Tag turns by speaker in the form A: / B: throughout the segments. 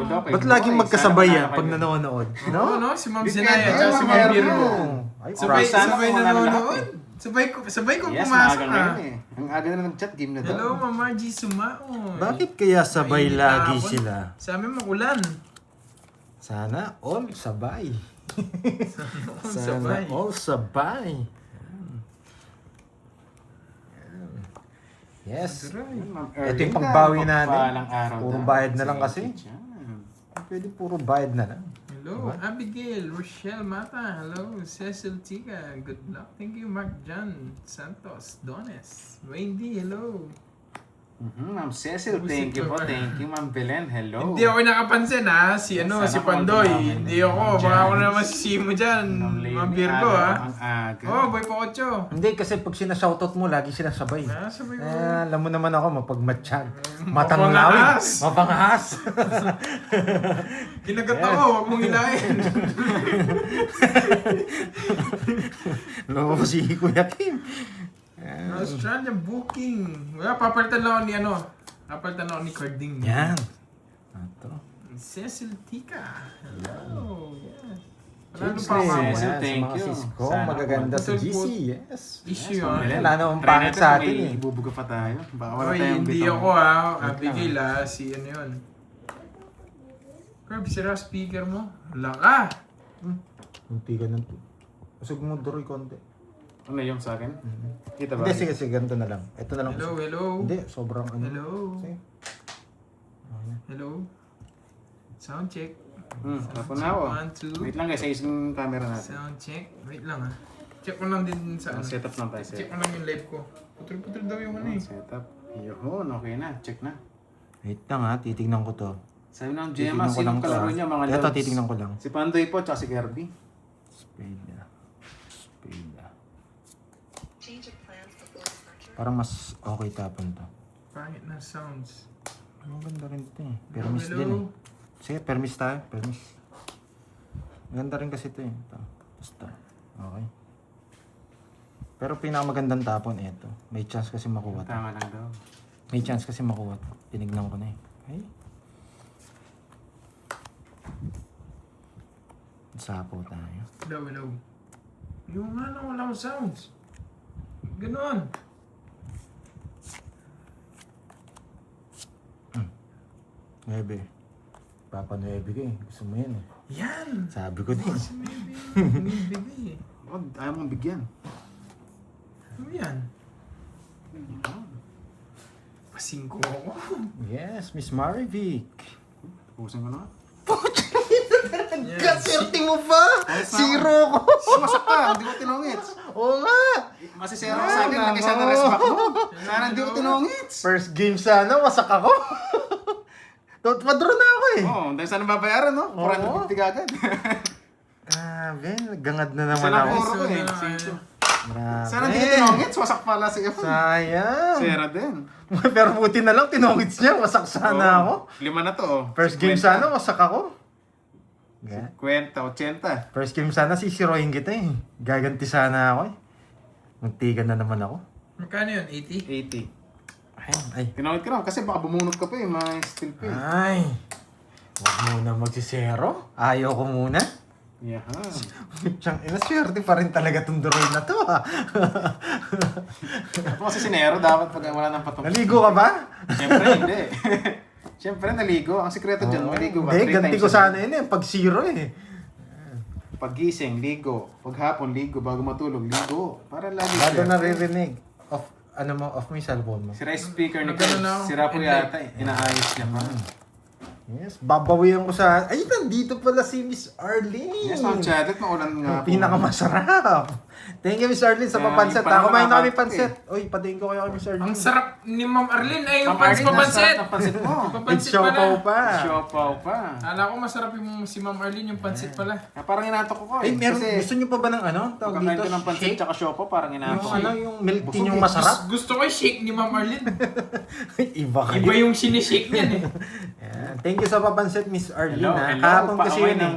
A: daw kay
B: Ba't laging
A: Boy?
B: magkasabay
A: Sana
B: yan
A: manalo
B: pag
A: kayo.
B: nanonood?
C: No,
B: No?
C: no, si Ma'am
D: Depende
C: Zenaya at
D: yan,
C: si
D: mga
C: Ma'am Virgo.
D: Virgo.
B: Ay,
C: Sabay,
A: Sana
C: sabay
A: manalo lahat
C: nanonood. Sabay ko
A: Yes,
C: pumasok
A: maaga
C: ah.
A: ngayon eh. Ang aga na ng chat, game na daw.
C: Hello, Mama G Sumaon.
B: Bakit kaya sabay
C: Mainit
B: lagi
C: hapon.
B: sila?
C: Sa amin makulan.
B: Sana all sabay. Sana
C: Sabay.
B: all sabay. Yes.
A: Ma'am
B: Ito yung
A: Erlinda,
B: pangbawi natin.
A: mapagpalang araw
B: Puro
A: daw.
B: bayad na lang kasi.
A: Dyan.
B: Pwede puro bayad na lang.
C: Hello, Abigail, Rochelle Mata. Hello, Cecil Tika. Good luck. Thank you, Mark John Santos Dones. Wendy, hello.
A: Ma'am Cecil, thank you po. Thank you, Ma'am Belen. Hello.
C: Hindi ako nakapansin ha. Si ano,
A: Sana
C: si
A: ako
C: Pandoy.
A: magkakaroon
C: Hindi
A: ng
C: ako.
A: dyan.
C: Baka ako na naman si Simo dyan. Ma'am Virgo ha.
A: Ang aga.
C: Oh, Boy Pocho.
B: Hindi, kasi pag sinashoutout mo, lagi sinasabay.
C: Ah, sabay ko.
B: Alam mo naman ako, mapagmatsyag. Matang lawin.
C: Mapangahas.
B: Mapangahas.
C: Kinagat ako, huwag mong hilahin.
B: Loko si Kuya Kim.
C: Australian booking. Wala, papalitan lang ako ni ano. Papalitan ako ni Carding.
B: Yan. Ito.
C: Cecil Tika. Hello. Yeah.
B: James
C: pa ako.
B: Lee.
A: Cecil,
B: Yan,
A: thank
B: sa mga
A: you.
B: sisko,
A: Sana
B: magaganda sa
C: all.
B: GC. Yes.
C: Issue
A: Ma'am
C: yun.
A: Belen.
B: Wala namang
A: Try
B: pangit
A: natin
B: sa
A: kung
B: atin
A: may
B: eh.
A: Ibubuga pa tayo. Baka wala
C: Oy,
A: tayong
C: hindi
A: bitong-
C: ako ha. Abigail ha. Si ano yun. Curb, sira speaker mo. Laka.
B: Munti ka ng... Usog mo Doroy konti.
A: Ano yung sa akin? Kita ba?
B: Hindi, sige, sige. Ganito na lang. Ito na lang.
C: Hello,
B: usog.
C: hello.
B: Hindi, sobrang ano.
C: Hello.
B: Sige.
C: Hello. Sound check.
A: Ako na ako.
C: 1, 2.
A: Wait lang guys, ayos yung camera natin.
C: Sound check. Wait lang ha. Check ko lang din sa ano.
A: Setup lang tayo.
C: Check ko lang yung live ko. Putol-putol daw yung ano eh.
A: Setup. Yun, okay na. Check na.
B: Wait lang ha, titignan ko to.
A: Sabi ng Gemma,
B: Titignan ko lang
A: sinong
B: to,
A: kalaro
B: ah.
A: niya mga
B: Ito,
A: loves?
B: titignan ko lang.
A: Si Pandoy po, tsaka si Kirby.
B: Spade. Spade.
E: Change of plans before departure.
B: Parang mas okay tapon to.
C: Pangit na sounds.
B: Ang ganda rin ito eh. Permis
C: Hello.
B: din eh. Sige, permis tayo. Permis. Ganda rin kasi ito eh. Ito. Basta. Okay. Pero pinakamagandang tapon ito. May chance kasi makuha to.
A: Tama lang daw.
B: May chance kasi makuha to. Tinignan ko na eh. Ay. Sapo tayo.
C: Hello, hello. Yung ano, wala akong sounds. Ganon.
B: Nuebe. Papa Nuebe ka eh. Gusto mo yan eh.
C: Yan.
B: Sabi ko din.
C: Si Maybe. Binibigay eh.
A: Oh, ayaw mong bigyan.
C: Ano yan? Pasingko ako.
B: Yes, Miss Marivic.
A: Pusin ko na.
C: Yan.
B: Kaserte mo ba? Zero ko.
A: Masak ka, hindi ko tinungits.
B: Oo nga.
A: Masisero ka sa akin, lagi siya na respect mo. Sana hindi ko tinungits.
B: First game sana, wasak ako. Padro na ako eh.
A: Oo, dahil sana babayaran, no? 450 ka agad.
B: Grabe, gangad na naman
A: Sana
B: ako.
A: puro ko eh.
B: Grabe.
A: Sana hindi ko tinungits, wasak pala si Evan.
B: Sayang.
A: Sera din.
B: Pero buti na lang, tinongits niya. Wasak sana ako.
A: 5 na to, oh.
B: First game
A: 50.
B: sana, wasak ako. Ga-
A: 50, 80.
B: First game sana, sisiroin kita eh. Gaganti sana ako eh. Magtigan na naman ako.
C: Magkano yun? 80?
A: 80.
B: Ay.
A: Tinungit ka lang kasi baka bumunot ka pa eh, may still pa eh.
B: Ay. Huwag muna magsisero. Ayaw ko muna.
A: Yeah.
B: Tiyang ina, swerte pa rin talaga itong Doroy na to ah.
A: Ako kasi sinero, dapat pag wala nang patong.
B: Naligo ka ba?
A: Siyempre, hindi. Siyempre, naligo. Ang sikreto dyan, maligo ka.
B: Hindi,
A: 3
B: ganti
A: times
B: ko
A: a day.
B: sana yun eh. Pag zero eh.
A: Paggising, ligo. Paghapon, ligo. Bago matulog, ligo. Para lagi
B: Bado
A: siya.
B: naririnig. Off, ano mo, off mo yung cellphone mo.
A: Sira yung speaker ni
C: Magano na
A: Chris.
C: ako?
A: Sira po
C: Hindi.
A: yata eh. Inaayos niya pa.
B: Yes, babawian ko sa... Ay, nandito pala si Miss Arlene.
A: Yes, Ma'am Chadet, maulan nga
B: Ang pinakamasarap. Thank you, Miss Arlene, sa
A: Kaya
B: papansit.
A: yung parang
B: Kumain na kami
A: nakaka-
B: pansit. Uy, patayin ko kayo kay Miss Arlene.
C: Ang sarap ni Ma'am Arlene ay yung
A: Ma'am
C: pans
A: Arlene,
C: papansit.
A: nasarap ng pansit mo.
B: With
C: Papansit
B: siopaw
C: pala.
B: pa.
A: Siopaw pa.
C: Kala ko masarap yung si Ma'am Arlene yung pansit pala.
A: Ah, parang inatok ko
B: Ay,
A: eh.
B: meron,
A: Kasi
B: gusto niyo pa ba ng ano? Tawag
A: pagkakain
B: dito,
A: ko ng pansit
B: shake?
A: tsaka siopaw, parang
B: Yung
A: inatok.
B: ano, yung milk tea
A: Busog
B: yung
A: eh.
B: masarap?
C: Gusto ko yung shake ni Ma'am Arlene.
B: Iba kayo.
C: Iba yung sinishake niyan eh.
B: Yan. Thank you sa papansit, Miss Arlene.
A: Hello,
B: ha.
A: hello.
B: Kahapon kasi
A: Paamoy
B: yun eh.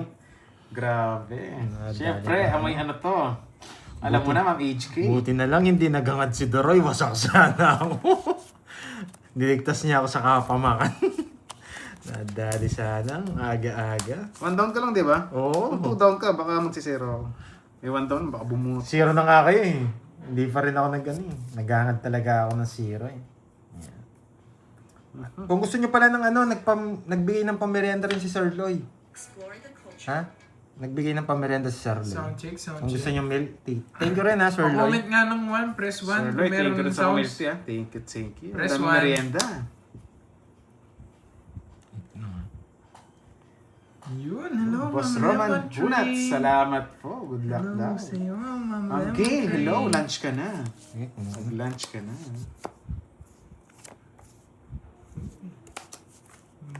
A: Grabe.
B: Ah,
A: Siyempre,
B: dali.
A: amoy ano to. Alam mo na, Ma'am HK.
B: Buti na lang hindi nagangad si Doroy. Wasak sana ako. Niligtas niya ako sa kapamakan. Nadali sana. Aga-aga.
A: 1 down ka lang, di ba?
B: Oo.
A: Kung 2 down ka, baka magsisero ako. May 1 down, baka bumuot.
B: Zero na nga kayo eh. Hindi pa rin ako naghahangad talaga ako ng zero eh. Yan. Kung gusto nyo pala ng nagbigay ng pamerienda rin si Sir Loy.
E: Explore the culture.
B: Ha? Nagbigay ng pamerienda si Sir Loy.
C: Sound check, sound
B: Kung gusto
C: check.
B: nyo milk tea. Thank you rin ha, Sir Loy.
C: Comment nga ng 1, press 1
A: Sir
C: kung
A: Lloyd, thank you
C: meron
A: rin sa
C: sounds.
A: community, ah. Thank you, thank you.
C: Press
A: Ang daming
C: 1.
A: merienda.
C: Yun, hello,
A: Boss
C: Ma'am
A: Roman
C: Lemon
A: Bunat,
C: Tree.
A: salamat po. Good luck
C: Hello
A: daw.
C: sa'yo, Ma'am
A: Ma'am
C: Lemon
A: Gail,
C: Tree.
A: hello, lunch ka na.
B: Sige, kumain.
A: Mag-lunch ka na.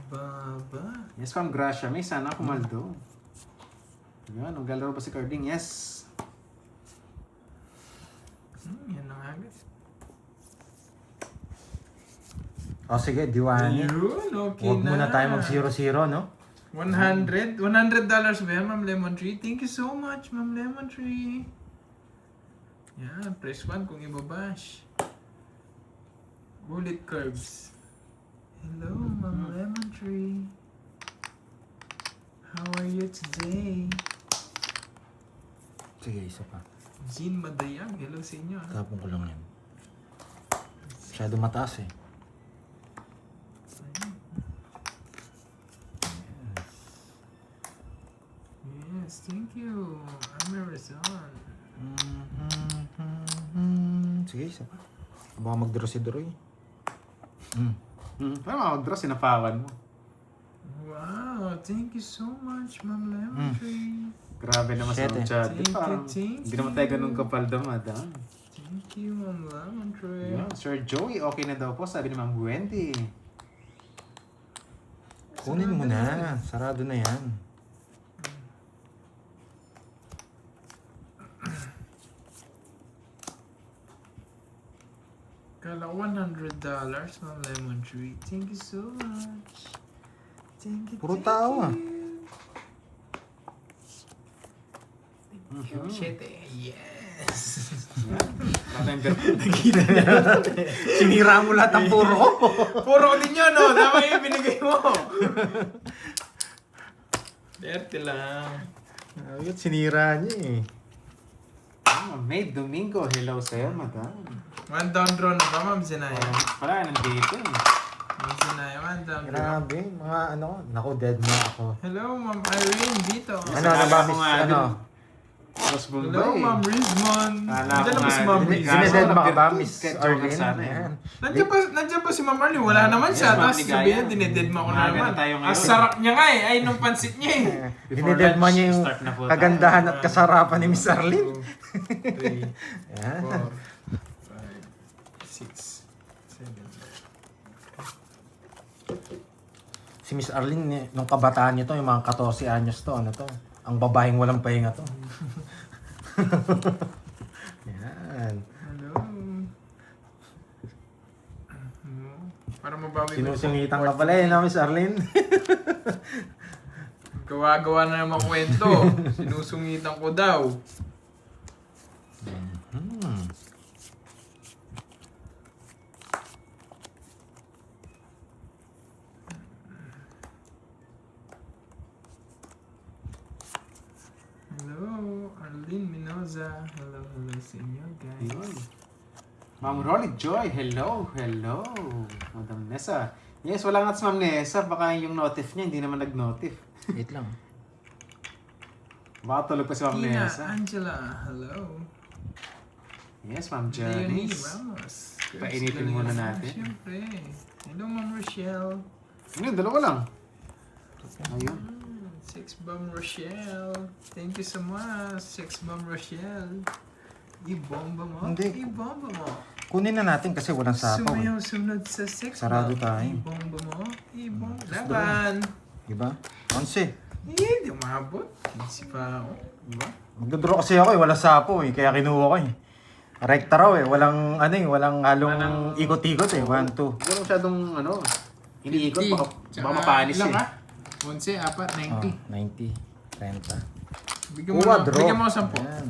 C: Baba.
A: Yes, Ma'am Gracia, may sana kumaldo. Yan, maglalaro pa si Carding. Yes.
C: Yan na nga agad.
B: O sige, diwani.
C: Yun, okay
B: Huwag
C: na.
B: muna tayo mag 0-0, no?
C: $100 ba yan, Ma'am Lemon Tree? Thank you so much, Ma'am Lemon Tree. Yan, press 1 kung ibabash. Bullet curves. Hello, Ma'am Lemon Tree. How are you today?
B: Sige, isa pa.
C: Jean Madayag, hello sa inyo. ah.
B: Tapon ko lang yan. Masyado mataas eh.
C: Yes, thank you. Amarizon.
B: Sige, isa pa. Baka mag-draw si Droy.
A: Parang mag-draw, sinapakan mo.
C: Wow, thank you so much, Ma'am Lemon Tree.
A: Grabe naman sa
B: Siyete.
A: chat.
C: Thank you,
A: Parang
C: thank
A: hindi naman tayo ganun kapal damadaan.
C: Thank you, Ma'am Lemon Tree.
A: Yeah, Sir Joey, okay na daw po, sabi ni Ma'am Wendy.
B: Kunin mo na. Sarado na yan.
C: Kala ko $100, Ma'am Lemon Tree. Thank you so much. Thank you,
B: Puro
C: thank
B: tao, ah.
C: you. Shit eh. Yes.
A: Nakita niya.
B: Sinira mo lahat ang puro ko.
C: Puro din yun, no? Tama yung binigay mo. Derte lang.
B: Ayun, sinira niya eh.
A: May Domingo, hello sa'yo, madam.
C: One down draw na ba, Ma'am Zenaya?
A: Pala, nandito eh.
C: Ma'am Zenaya, one down draw.
B: Grabe, mga naku, dead na ako.
C: Hello, Ma'am Irene dito.
B: Ano, nabamis, ano?
A: Tapos
C: Hello,
A: Bombay.
C: Ma'am Rizmon.
A: Kala ko
C: Nandiyan na ba si
A: nga,
C: Ma'am
A: hindi-
C: Rizmon?
B: Sineded mo ka ba,
A: Virtud,
B: Miss
A: kahit joke
B: Arlene?
A: sana eh.
B: Ayan.
C: Nandiyan ba si Ma'am Arlene? Wala naman siya.
A: Yes, Ma'am
C: Tapos
A: Ligaya.
C: sabihin, dineded mo ako na
A: Umaga
C: naman.
A: na tayo ngayon.
C: Ang sarap niya nga eh. Ay, nung pansit niya eh.
A: Before
B: Dineded mo
A: lunch,
B: niya yung
A: start na po tayo.
B: kagandahan at kasarapan ni Miss Arlene.
C: 3,
B: Ayan.
C: 4, 5, 6, 7.
B: Si Miss Arlene, nung kabataan nito, yung mga 14 anyos to, ano to? Ang babaeng walang pahinga to. Yan.
C: Hello. Para mabawi ko.
B: Sinusungitan ka pala eh, na Miss Arlene.
C: Gawa-gawa na naman kwento. Sinusungitan ko daw. Hello, Arlene Minoza. Hello, hello sa inyo, guys.
A: Yun. Ma'am Rolly Joy, hello, hello. Madam Nessa. Yes, wala nga si Ma'am Nessa. Baka yung notif niya, hindi naman nag-notif.
B: Wait lang.
A: Baka tulog pa si Ma'am
C: Tina,
A: Nessa.
C: Angela, hello.
A: Yes, Ma'am
C: Leonie
A: Janice.
C: Ramos.
A: Painitin muna natin.
C: Siyempre. Hello, Ma'am Rochelle.
A: Ano, dalawa lang. Ayun.
C: 6 Bomb Rochelle. Thank you so much, 6 Bomb Rochelle. Ibomba mo.
B: Hindi.
C: Ibomba mo.
B: Kunin na natin kasi walang sapaw eh.
C: Sumayaw sunod sa 6
B: Sarado tayo.
C: Ibomba mo. Ibomba. Laban.
B: Diba? 11.
C: Hindi umabot. 15 pa ako.
A: Diba?
B: Magdodraw kasi ako eh, walang sapaw eh, kaya kinuha ko eh. Rekta raw eh, walang ano eh, walang halong ikot-ikot eh, 1, 2.
A: Hindi naman masyadong, ano, iniikot.
C: 50.
A: Baka mapanis
C: Ilan
A: eh.
C: ka? 11, 4, 90.
B: 90, 30.
C: Bigyan mo,
B: Kuha,
C: na,
B: draw.
C: bigyan mo 10.
B: Yan.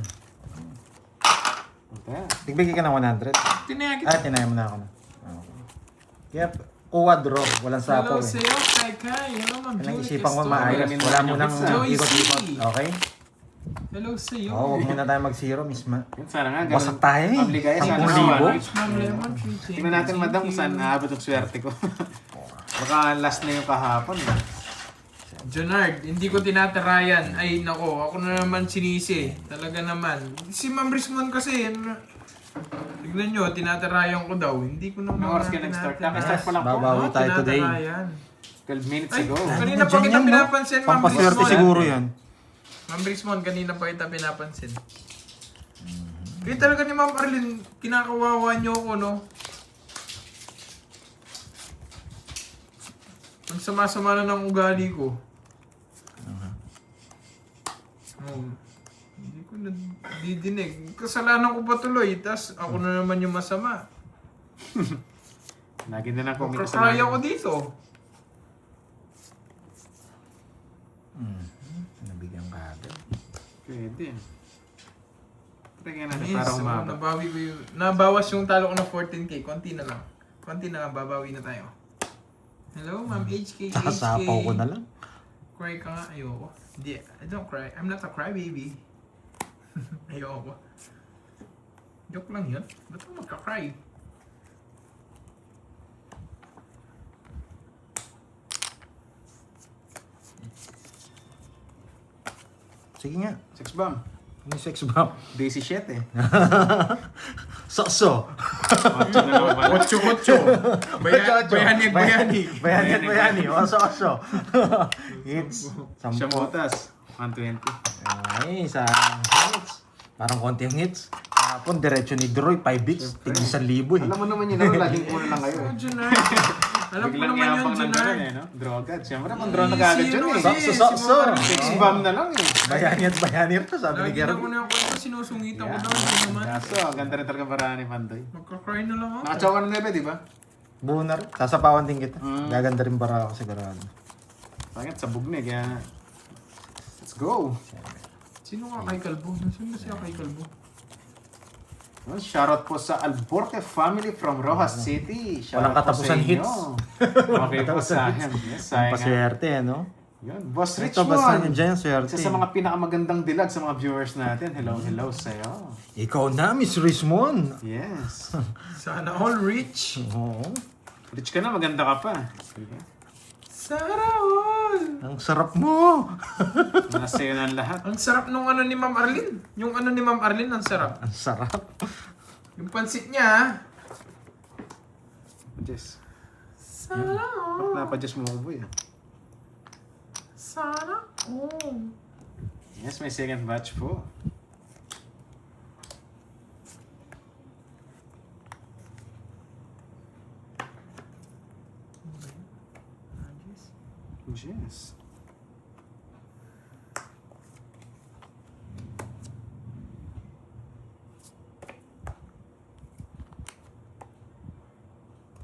A: Okay.
B: Tigbigay ka ng 100.
C: Tinaya kita.
B: Ah, tinaya mo na ako na. Okay. Kaya Kuwa draw. Walang
C: Hello
B: sapaw eh.
C: sa'yo, Kai Kai. Hello, Ma'am
B: Yan ang
C: Julie
B: isipan ko
C: Castor.
B: maayos. Wala mo nang
C: Joyce.
B: ikot-ikot. Okay?
C: Hello sa'yo.
B: Oo, huwag muna tayo mag-zero, Miss Ma.
A: Yun, sana nga.
B: Wasak tayo eh.
A: Pamligaya, sana
B: 10,000.
A: naman.
C: Rich Ma'am Lemon Tree.
A: Tingnan natin, madam, kung saan naabot ang swerte ko. Baka last na yung kahapon. Eh.
C: Jonard, hindi ko tinatarayan. Ay, nako, ako na naman sinisi. Talaga naman. Si Ma'am Rismon kasi, tignan nyo, tinatarayan ko daw. Hindi ko naman
A: Anong oras ka nag-start? Kaka-start pa lang po.
B: Babawi tayo today.
C: tinatarayan.
A: 12 minutes
C: Ay,
A: ago.
C: kanina pa
B: Diyan
C: kita
B: yan, no?
C: pinapansin, Ma'am
B: Pampaswerte
C: Rismon.
B: siguro yan.
C: Ma'am Rismon, kanina pa kita pinapansin. Kaya talaga ni Ma'am Arlene, kinakawawa niyo ako, no? Ang sama-sama na ng ugali ko. Oh, hindi ko na didinig. Kasalanan ko pa tuloy, tas ako na naman yung masama.
A: Lagi na lang kung may
C: Magkakry ako dito.
B: Nabigyan ka agad.
A: Pwede. Tingnan natin
C: Yes,
A: para
C: so,
A: umaba.
C: nabawi ko yung... Nabawas yung talo ko ng 14k. Konti na lang. Konti na lang, babawi na tayo. Hello, Ma'am HK.
B: Sasapaw ko na lang.
C: Cry ka nga, ayoko. Hindi, I don't cry. I'm not a crybaby. Ayoko. Joke lang yun. Ba't ako magka-cry?
B: Sige nga.
A: Sex bomb.
B: Ano yung sex bomb?
A: Daisy shit eh.
B: Sakso.
A: Ocho na lang pala.
C: Kotso-kotso. Bayani.
B: Bayani. Oso. Hits.
A: Siya
B: 10.
A: motas. 120.
B: Ay, sa hits. Parang konti ang hits. Kahapon, diretso ni Droy, 5 hits. Tig 1,000 eh.
A: Alam mo naman yun, ano, laging una lang kayo.
C: Oh,
A: Eh.
C: Junard. Alam ko
A: Biglang
C: naman yun,
A: yabang ng
C: Junard.
A: ganun eh, no? Droga. Siyempre, pang drone na kagad yun eh.
B: Sakso.
A: Sex bomb na lang eh.
B: Bayani ito, sabi ni
C: Lagi na
B: Gerald.
C: ko na yung kwento, sinusungitan ko
A: Yeah.
C: daw. Hindi naman.
A: Kaso, ang ganda rin talaga para ni Pandoy.
C: Magka-cry na lang ako.
A: Nakachaw ka ng nebe, di ba?
B: Buo na rin. Sasapawan din kita.
A: Mm.
B: Gaganda rin para ako sigurado.
A: Pangit, sabog na eh, kaya... Let's go!
C: Sino ka kay Kalbo? Nasaan ba siya kay Kalbo?
A: Well, shoutout po sa Alborte family from Rojas City.
B: Walang katapusan hits.
A: Okay po, sayang. Yes, sayang. nga.
B: Paswerte, no?
A: Yun, Boss
B: Ito, basta nyo
A: Richmond.
B: dyan, swerte.
A: Isa sa mga pinakamagandang dilag sa mga viewers natin. Hello sa'yo.
B: Ikaw na, Miss Rismon.
A: Yes.
C: Sana all rich.
B: Oo.
A: Rich ka na, maganda ka pa. Sige.
C: Sana all.
B: Ang sarap mo.
A: Nasa sa'yo na ang lahat.
C: Ang sarap nung ano ni Ma'am Arlene. Yung ano ni Ma'am Arlene, ang sarap.
B: Ang sarap.
C: Yung pansit niya,
A: Jess.
C: sana
A: Ba't
C: all.
A: napadjess mo ko, boy?
C: Sana all.
A: Yes, may second batch po. Yes.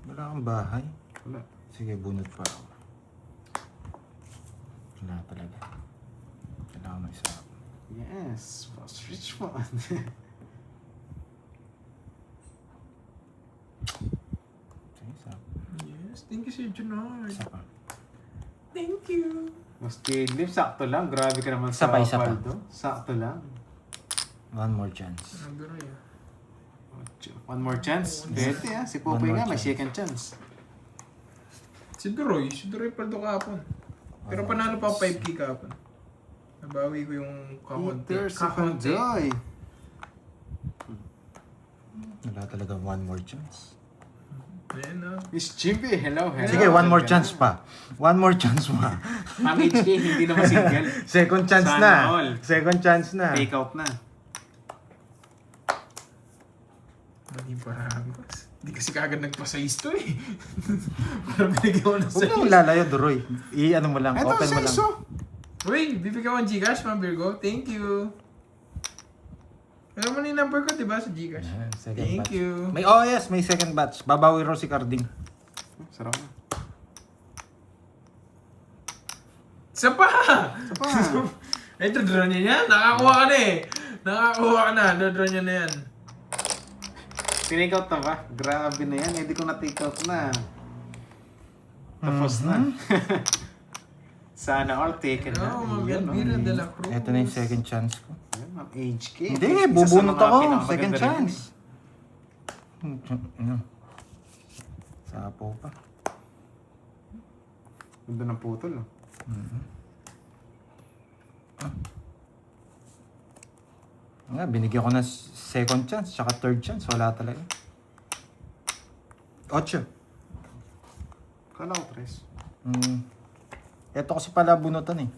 B: Wala kang bahay.
A: Wala.
B: Sige, bunot pa ako. Wala talaga. Kailangan may sarap.
A: Yes, Boss Richmond.
B: Sige, sarap.
C: Yes, thank you Sir Junard.
B: Isa pa.
C: Thank you.
A: Mas Caleb, sakto lang. Grabe ka naman
B: Isa
A: sa
B: pa, isa pa.
A: Paldo. Sakto lang.
B: One more chance.
C: Nagduro yan.
A: One more chance. Pwede ah. Si
B: One
A: Popoy
B: more
A: nga, may
B: chance.
A: second chance.
C: Si Duroy paldo kahapon. Pero panalo pa ako 5k kahapon. Nabawi ko yung kakonti.
A: Peter si Pandoy.
B: Wala talaga one more chance.
C: Ayan na.
A: Miss Chimpy, hello.
B: Sige, one more chance pa. One more chance pa.
A: Ang HK, hindi naman single.
B: Second chance
A: Sana
B: na.
A: all.
B: Second chance na.
A: Take out na.
C: Mali parangos. Hindi kasi kagad nagpa-size to eh. Parang binigyan ko ng
B: Huwag
C: size.
B: mo lalayo, Duroy. I-ano mo lang,
A: Ito,
B: open mo lang.
A: size
C: Uy, bibigyan ko ng Gcash, Ma'am Virgo. Thank you. Alam mo na yung number ko, diba, sa Gcash?
B: Ayan, second
C: Thank
B: batch.
C: you.
B: May yes, may second batch. Babawi raw si Carding.
A: Sarap na.
C: Isa pa!
A: Isa pa.
C: Ay, draw niya yan. Nakakuha ka na eh. Nakakuha ka na. Draw niya na yan.
A: Tinake out na ba? Grabe na yan. Hindi ko na take out na. Tapos na. Sana all taken na.
C: Hello, Ma'am
A: Yun,
C: Elvira de la Cruz.
B: Ito na yung second chance ko.
A: Yun, Ma'am HK.
B: Hindi,
A: Isa sa
B: bubunot
A: mga
B: ako.
A: pinakamaganda
B: Second
A: rin
B: chance.
A: yun
B: Sapo pa.
A: Ganda ng putol. Oh.
B: Nga, binigyan ko na second chance, tsaka third chance. Wala talaga. 8.
A: Kala ko, Tres.
B: Ito kasi pala bunutan eh.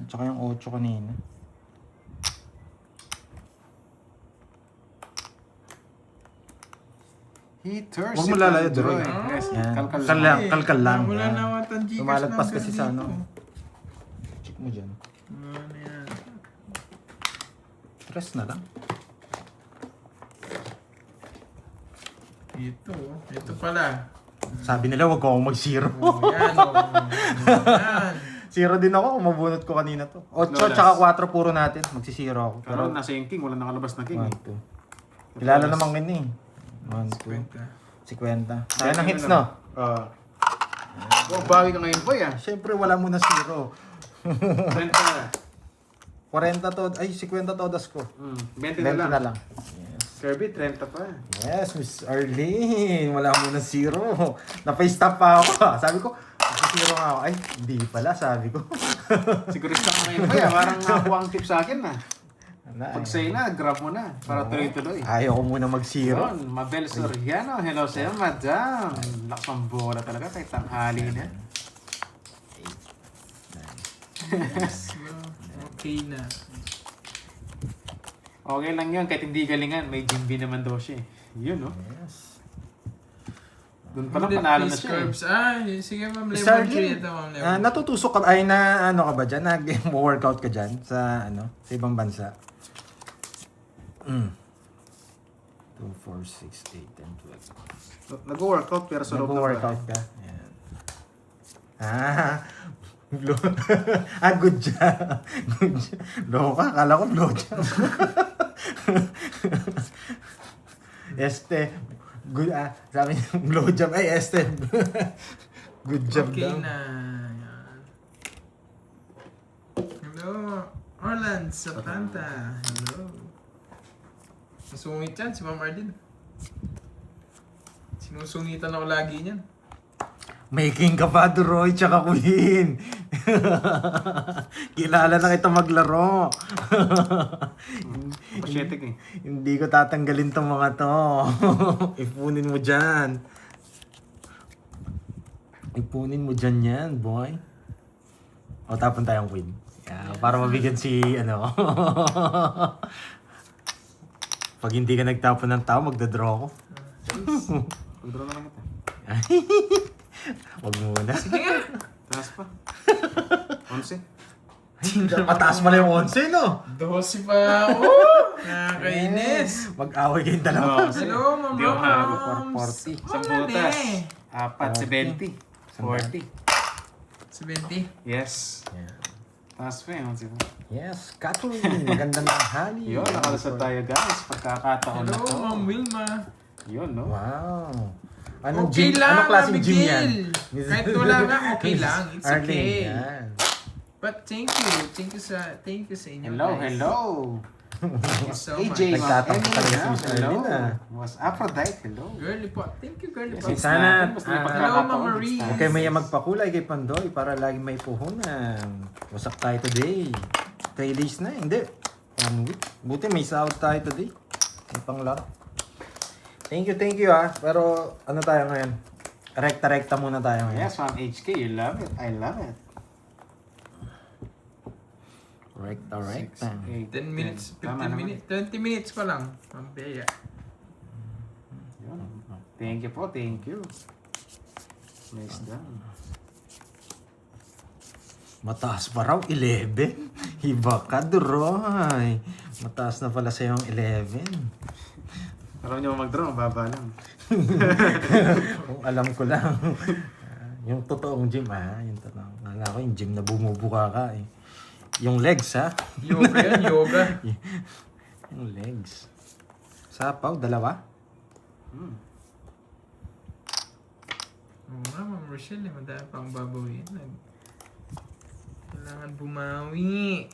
B: Tsaka yung 8 kanina.
A: Heaters.
B: Huwag mo lalayo, Droy.
A: Yes,
B: Yan.
A: kalkal lang.
B: Kalkal lang.
C: Wala
B: Yan.
C: na watang Gcash
B: Lumalagpas
C: number
B: kasi sa
C: dito.
B: ano. Check mo dyan.
C: Ano yan?
B: Press na lang.
C: Ito pala.
B: Sabi nila wag ko akong mag-zero.
C: Oh, yan, oh. Yan.
B: Zero din ako kung mabunot ko kanina to. 8
A: Lolas.
B: tsaka 4 puro natin. Magsisiro ako.
A: Pero nasa yung king, wala nakalabas na king.
B: 1, 2. Kilala naman yun eh. 1, 2. 50. Ayan ang hits no?
A: Oh, bawi ka ngayon, boy, ah.
B: Siyempre wala mo na zero.
A: 30.
B: 40 to, ay 50 todas ko.
A: 20
B: 20
A: na lang.
B: na lang. Yes.
A: Kirby, 30 pa.
B: Yes, Miss Arlene. Wala mo na zero. Na-face-stop pa ako. Sabi ko, zero nga ako. Ay, hindi pala, sabi ko.
A: Sigurista ka ngayon, boy, ah. Parang nakuha ang tip sa akin, ah.
B: Wala,
A: Pag sa'yo na, grab mo na. Para tuloy-tuloy.
B: Ayaw ko muna mag-zero.
A: Yun, Mabel Soriano. Hello sa'yo, madam. Lakas ng bola talaga kahit tanghali na.
C: Yes, bro. Okay na.
A: Okay lang yun, kahit hindi galingan. May Jimby naman daw siya, eh. Yun, no?
B: Yes.
A: Doon pa lang panalo na siya, eh.
C: Curbs. Sige, Ma'am
B: Miss
C: Lemon
B: Arlene,
C: Tree. Ito, Ma'am Lemon.
B: natutusok ka, ay na ano ka ba dyan? Nag-workout ka dyan sa, sa ibang bansa? 2, 4, 6, 8, 10, 12.
A: Nag-workout pero sa loob ng
B: Nag-workout
A: bahay.
B: ka? Yan. Good job. Good job. Loko ka, akala ko blow job. Good, sabi niya, blow job. Ay, good job
C: Okay
B: daw.
C: na. Yan. Hello, Orland Satanta. Hello. Masungit yan, si Ma'am Arlene. Sinusungitan ako lagi niyan.
B: Making ka pa, Roy, tsaka Queen. Kilala na kita maglaro.
A: Pasyetik, eh.
B: Hindi ko tatanggalin tong mga to. Ipunin mo dyan. Ipunin mo dyan yan, boy. O, tapon tayong Queen. Yeah, para mabigyan si, Pag hindi ka nagtapon ng tao, magdadraw ako.
A: Pag-draw na lang kita.
B: Wag muna.
C: Sige nga.
A: Taas pa. 11.
B: Mataas mo na yung 11, no?
C: 12 pa ako. Nakakainis.
B: Mag-away kayong dalawa.
C: Hello, Ma'am
A: Di ako halo.
C: Roms.
B: 40.
A: Isang
C: Wala
A: butas.
C: na
A: 4, 70. 40.
C: 70.
A: Yes. Taas pa yun.
B: Yes, Kathleen. Magandang tanghali.
A: Yun, nakalasad tayo, guys. Pagkakataon na
C: Hello,
A: to.
C: Ma'am Wilma.
A: Yun, no?
B: Wow. Anong
C: Okay
B: gym?
C: lang,
B: Anong klaseng gym yan?
C: Miguel. Kahit wala nga, okay lang. It's
B: Arlene,
C: okay.
B: yan.
C: But thank you. Thank you sa inyo,
A: Hello,
C: guys.
A: hello.
C: Thank you so
A: AJ,
C: much.
B: Nagtatampo talaga si Miss
A: hello.
B: Arlene, ah.
A: Was Aphrodite, hello.
C: Girly po. Thank you, girly po.
A: Yes,
B: Sana-
A: basta
B: ah,
A: may
C: Hello,
A: pagkakataon,
C: Ma'am Marie.
A: it's
B: Huwag kayo maya magpakulay kay Pandoy para lagi may puhunan. Wasak tayo today. 3 days na, hindi. 1 week. Buti may sahod tayo today. May panglaro. Thank you Pero ano tayo ngayon? Rekta-rekta muna tayo ngayon.
A: Yes, Ma'am HK, you love it. I love it.
B: Rekta.
A: 8,
C: 10 minutes, 15
A: Tama naman.
C: minutes, 20 minutes pa lang. Ma'am Bea.
A: Yun. Thank you po, thank you. Nice done.
B: Mataas pa raw, 11. Iba ka, Duroy. Mataas na pala sa yung 11.
A: Alam niyo mag-draw, mababa lang.
B: Kung alam ko lang. Yung totoong gym, yung totoong. Kala ko yung gym na bumubuka ka eh. Yung legs,
C: Yoga yan, yoga.
B: Yung legs. Sapaw, 2.
C: Oo nga, Ma'am Rochelle, madami pang babawiin. Kailangan bumawi.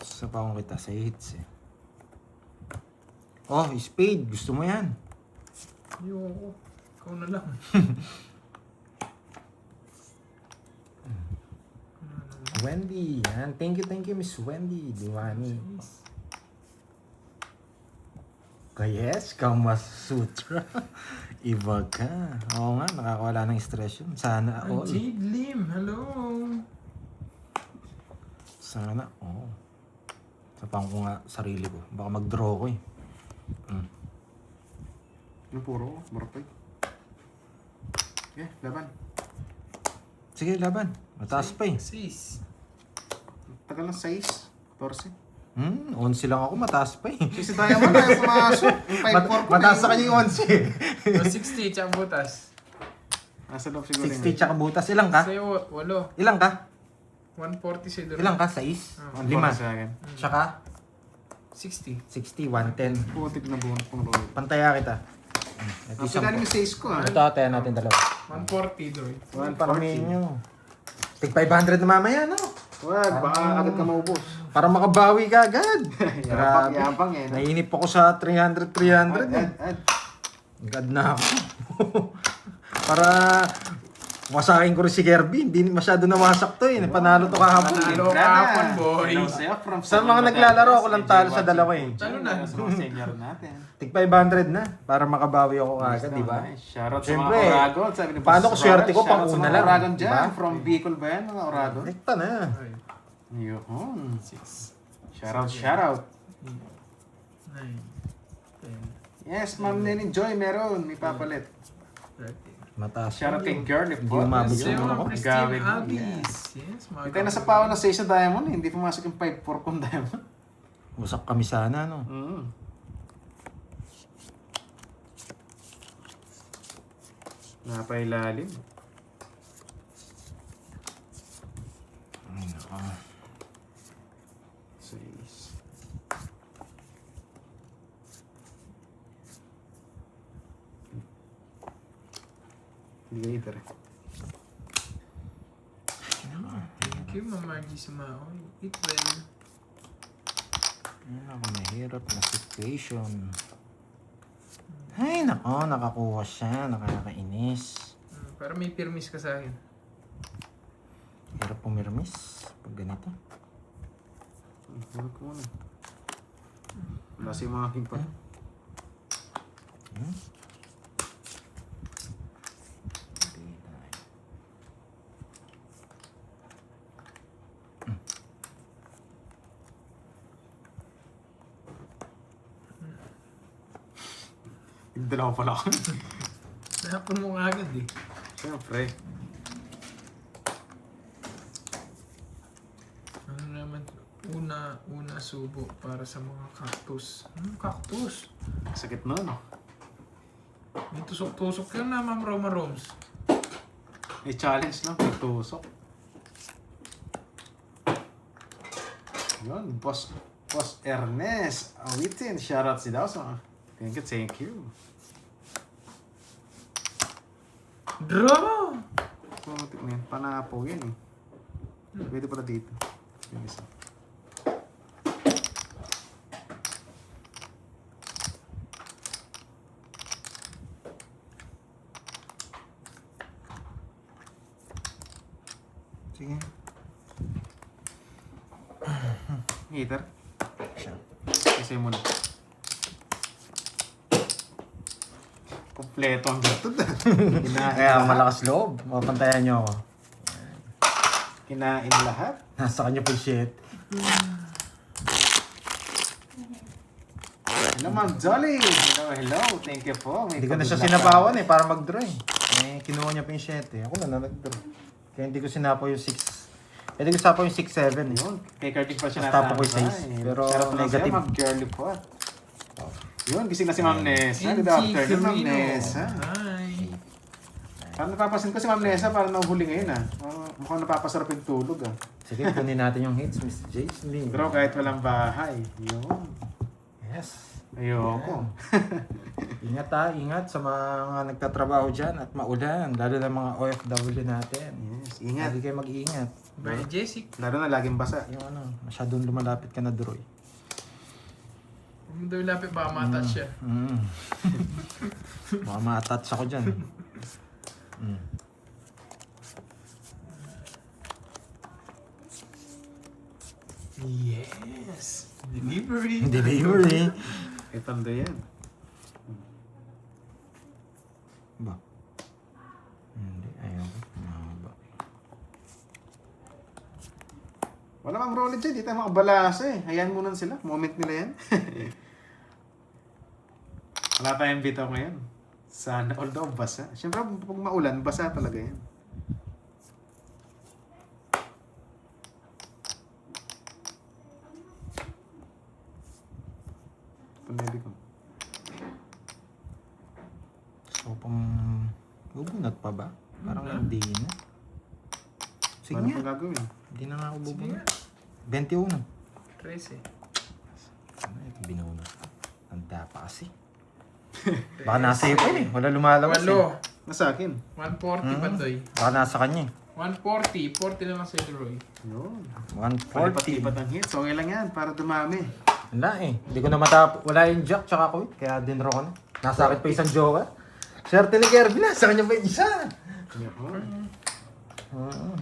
B: Sa pa akong kita sa hits eh. Oh, spade. Gusto mo yan?
C: Ayoko. Ikaw na lang.
B: Wendy. Yan. Thank you, Miss Wendy. Diwani. Yes, Kama Sutra. Iba ka. Oo nga, nakakawala ng stress yun. Sana all.
C: Jade Lim, hello.
B: Sana all. Sapang ko nga sarili ko. Baka mag-draw ko eh.
A: Yung puro, marapay. Okay, laban.
B: Sige, laban. Mataas pa eh.
C: 6.
A: Tagal ng 6, 14.
B: 11 lang ako, mataas pa eh.
A: Si Diamond ayaw pumasok. Yung 5-4 ko
B: Mataas sa
A: na
B: kanya yung 11.
C: 60, tsaka butas.
A: Nasa loob siguro
B: 60 tsaka butas. Ilang ka?
C: Sa'yo, 8.
B: Ilang ka?
C: 140 sa'yo doon.
B: Ilang ka? 6? 5?
A: Sa akin.
B: Tsaka?
C: 60.
B: 60, 110.
A: Putik na bunot pang roll.
B: Pantaya kita. Ito
A: Ang
B: isang
A: pila ni 6 ko ah.
B: Ito, tayo natin dalawa.
C: 140 doon.
B: Para ninyo. Tig 500 na mamaya, no?
A: Wag, baka agad ka maubos.
B: Para makabawi ka agad. Grabe.
A: Yabang eh. No?
B: Nainip ako sa 300 eh.
A: Ad.
B: Agad na ako. Para wasakin ko rin si Kirby. Hindi masyado nawasak to eh. Panalo to kahapon.
C: Panalo kahapon, boy.
B: Sa mga naglalaro, ako lang talo sa dalawa eh.
C: Talo na.
A: Sa mga senior natin.
B: Tig 500 na. Para makabawi ako agad, di ba?
A: Shoutout sa
B: Siyempre,
A: mga Oragon. Sabi ni
B: paano
A: Boss
B: ko swerte ko,
A: Robert, shoutout
B: pang
A: sa
B: una
A: mga
B: lang,
A: Oragon
B: di
A: dyan.
B: ba?
A: From Bicol ba yan, mga Oragon?
B: Nekta na.
A: Yun.
C: 6.
A: Shoutout.
C: 9. 10.
A: Yes, Ma'am Lenin Joy, meron. May papalit.
C: 13.
B: Mataas.
A: Shoutout kay Girly
B: Hindi
A: po.
B: umabot
C: Sa'yo,
B: yung ano ko.
C: Ma'am Christine
A: Gawin mo.
C: Abis. Yes, mga
A: Hindi tayo nasa pawa na 6 sa Diamond. Hindi pumasok yung 5-4 kong Diamond.
B: Usak kami sana, no?
A: Napailalim.
B: Ay, nako.
A: 6. Hindi ka either eh.
C: Thank you, Ma'am Margie Sumaoy. Eat well.
B: Ay, nako, mahirap na situation. Ay, nako, nakakuha siya. Nakakainis.
C: Para may permis ka sa akin.
B: Hirap pumirmis pag ganito.
A: Hulog ko muna. Wala si mga aking pa.
B: Hindi tayo.
A: Yung dalawa pala ako.
C: Nahapon mo nga agad eh.
A: Siyempre.
C: Ano naman, una subo para sa mga cactus. Cactus?
A: Sakit na, no?
C: May tusok-tusok yan na, Ma'am Roma Roms.
A: May challenge lang, may tusok. Yun, Boss Ernest. Awitin, shoutout si Dawson. Thank you.
C: Draw!
A: Putik na yan, panapo yan eh. Pwede pala dito. Yung isa.
B: Sige.
A: Heater.
B: Siya.
A: Kasi muna. Kompleto ang gatod.
B: Kaya malakas loob. Mapantayan nyo ako.
A: Kinain lahat.
B: Nasa kanya po yung shit.
A: Hello, Ma'am Jolly. Hello. Thank you po. May
B: Hindi ko na siya
A: pagdala
B: sinapawan eh, para mag-draw eh. Kinuha niya pa yung 7 eh. Ako na nag-draw. Kaya hindi ko sinapaw yung 6. Pwede ko sinapaw yung 6-7 eh.
A: Yun. Kay Kartik pa siya
B: Mas tapo ko yung
A: natambay.
B: size. Pero
A: Shoutout lang
B: negative.
A: sa'yo, Ma'am Girly po. Yun, gising na si Ma'am Nessa. Good afternoon, Ma'am Nessa.
C: Hi.
A: Parang napapasin ko si Ma'am Nessa, parang nahuhuli ngayon ah. Mukhang napapasarap yung tulog ah.
B: Sige, kunin natin yung hits, Mr. Jason Lee.
A: Draw kahit walang bahay. Yun.
B: Yes.
A: Ayoko.
B: Ingat ha, ingat sa mga nagtatrabaho dyan at maulan. Lalo na mga OFW natin.
A: Yes, ingat.
B: Lagi kayo mag-iingat.
C: Bye, Jessic.
A: Lalo na laging basa.
B: Yung ano, masyadong lumalapit ka na Droy.
C: Huwag mo daw lapit, baka ma-touch siya.
B: Baka ma-attach ako dyan.
C: Yes! Delivery!
B: Delivery.
A: Kay Pandoy yan.
B: Ba? Hindi, ayaw ko. Mahaba.
A: Wala kang roll dyan, di tayo makabalasa eh. Hayaan mo na sila, moment nila yan. Wala tayong bitaw ngayon. Sana, although basa. Siyempre, pag maulan, basa talaga yan. Panabi ko.
B: So, pang... Bubunot pa ba? Parang hindi na. Sige
A: Paano
B: nga.
A: pang gagawin?
B: Hindi na nga ako
C: Sige
B: bubunot.
C: nga.
B: 21.
C: 13.
B: Ano ito binunot? Tanda pa kasi. Baka nasa iyo pa eh. Wala lumalabas eh.
C: 8.
A: Nasa akin.
C: 140 pa, Doy.
B: Baka nasa kanya eh.
C: 140. 40 na lang sa Roy.
A: Yun.
B: 140.
A: Palipat-lipat ang hits. Okay lang yan, para dumami.
B: Wala eh. Hindi ko na wala yung jack tsaka quit. Kaya dinro ko na. Nasa akin pa isang jowa. Swerte ni Kirby na. Sa kanya pa yung isa.
A: Yun.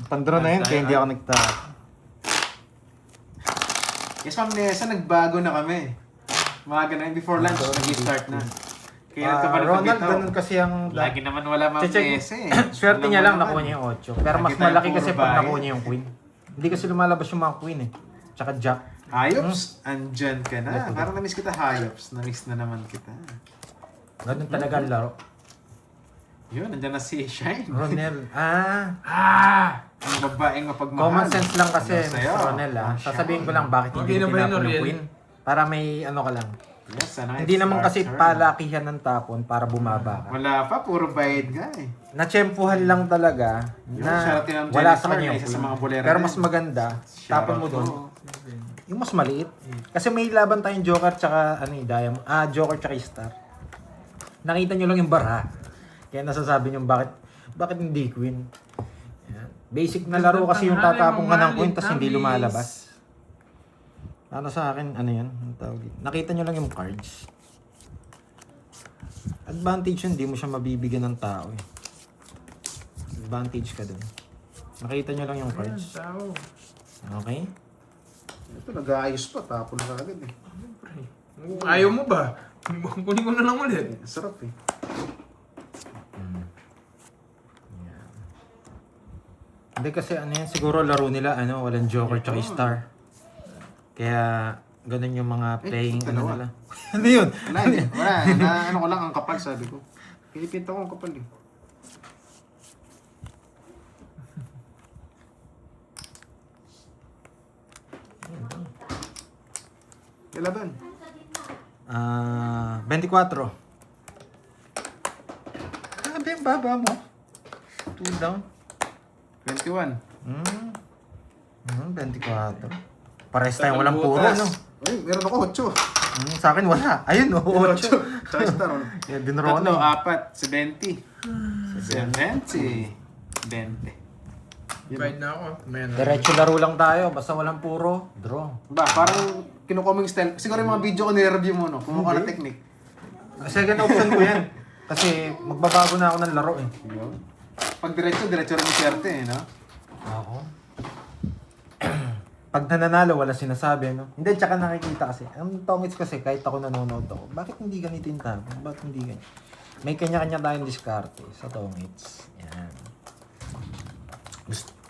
B: Pandro na yun. Kaya hindi ako nagtaka.
A: Yes, Ma'am Nessa, nagbago na kami. Mga ganun, before lunch, nag-start na. Kaya ito pa
B: Ronald,
A: nagpabitaw.
B: ganun kasi ang...
A: Lagi naman wala Ma'am
B: Check.
A: Nessa eh.
B: Swerte
A: Alam
B: niya
A: mo
B: lang
A: naman.
B: nakuha niya yung 8. Pero mas
A: Lagi tayong
B: malaki
A: puro
B: kasi pag
A: bahay.
B: nakuha niya yung queen. Hindi kasi lumalabas yung mga queen eh. Tsaka jack.
A: Hayops, andyan ka na. Parang na-miss kita, Hayops. Na-miss na naman kita.
B: Ganun talaga ang laro.
A: Yun, andyan na si Shine.
B: Ronel.
A: Ang babaeng mapagmahal.
B: Common sense lang kasi,
A: Ano sa'yo?
B: Mr. Ronel Sasabihin ko lang bakit
C: Okay
B: hindi
C: na
B: mo
C: ba yun,
B: tinapon yung
C: Oriel?
B: queen. Para may ano ka lang.
A: Yes, sana
B: Hindi naman
A: it's
B: kasi
A: our turn.
B: palakihan ng tapon para bumaba ka.
A: Wala pa, puro bayad nga eh.
B: Natsyempuhan lang talaga
A: Yung
B: na
A: shoutout kay Ma'am
B: wala
A: Jennifer,
B: sa kanya yung
A: isa sa
B: queen.
A: mga bolero
B: Pero
A: din.
B: mas maganda, tapon mo doon. Yung mas maliit. Kasi may laban tayong Joker tsaka ano yung Diamond. Joker tsaka Star. Nakita nyo lang yung bara. Kaya nasasabi nyo bakit hindi Queen? Yan. Basic na laro kasi yung tatapong ka ng Queen tapos hindi lumalabas. Para sa akin, ano yan? Ang tawag dito. Nakita nyo lang yung cards. Advantage yun, hindi mo siya mabibigyan ng tao eh. Advantage ka dun. Nakita nyo lang yung cards.
C: Tao.
B: Okay?
A: Ito, nag-aayos pa. Tapon na kagad eh.
C: Ayaw mo ba? Kunin ko na lang ulit.
A: Sarap eh.
B: Hindi kasi ano yan, siguro laro nila, walang Joker tsaka Star. Kaya, ganun yung mga playing,
A: dalawa.
B: nila. Ano yun?
A: Wala, wala. Ano ko lang, ang kapal sabi ko. Pinipinta ko ang kapal eh. Kailaban?
B: 24. Grabe ang baba mo. 2 down.
A: 21.
B: 24. Pares tayong walang puro, no?
A: Ay, meron ako 8.
B: Sa akin wala. Ayun, 8.
A: Tsaka star.
B: Yeah, dinro
A: Tatlo,
B: na.
A: 4, 70. 70. 20.
C: Bayad na ako. Meron.
B: Diretso laro lang tayo. Basta walang puro. Draw.
A: Ba, parang kinukuha mo yung style. Siguro yung mga video ko nire-review mo, no? Kumuha ng technique.
B: Second option ko yan. Kasi magbabago na ako ng laro eh.
A: Yun. Pag diretso rin yung swerte eh, no?
B: Oo. Pag nananalo, wala sinasabi, no? Hindi, tsaka nakikita kasi. Ang tongits kasi, kahit ako nanonood ako, bakit hindi ganito yung tabo? Bakit hindi ganito? May kanya-kanya tayong diskarte sa tongits. Yan.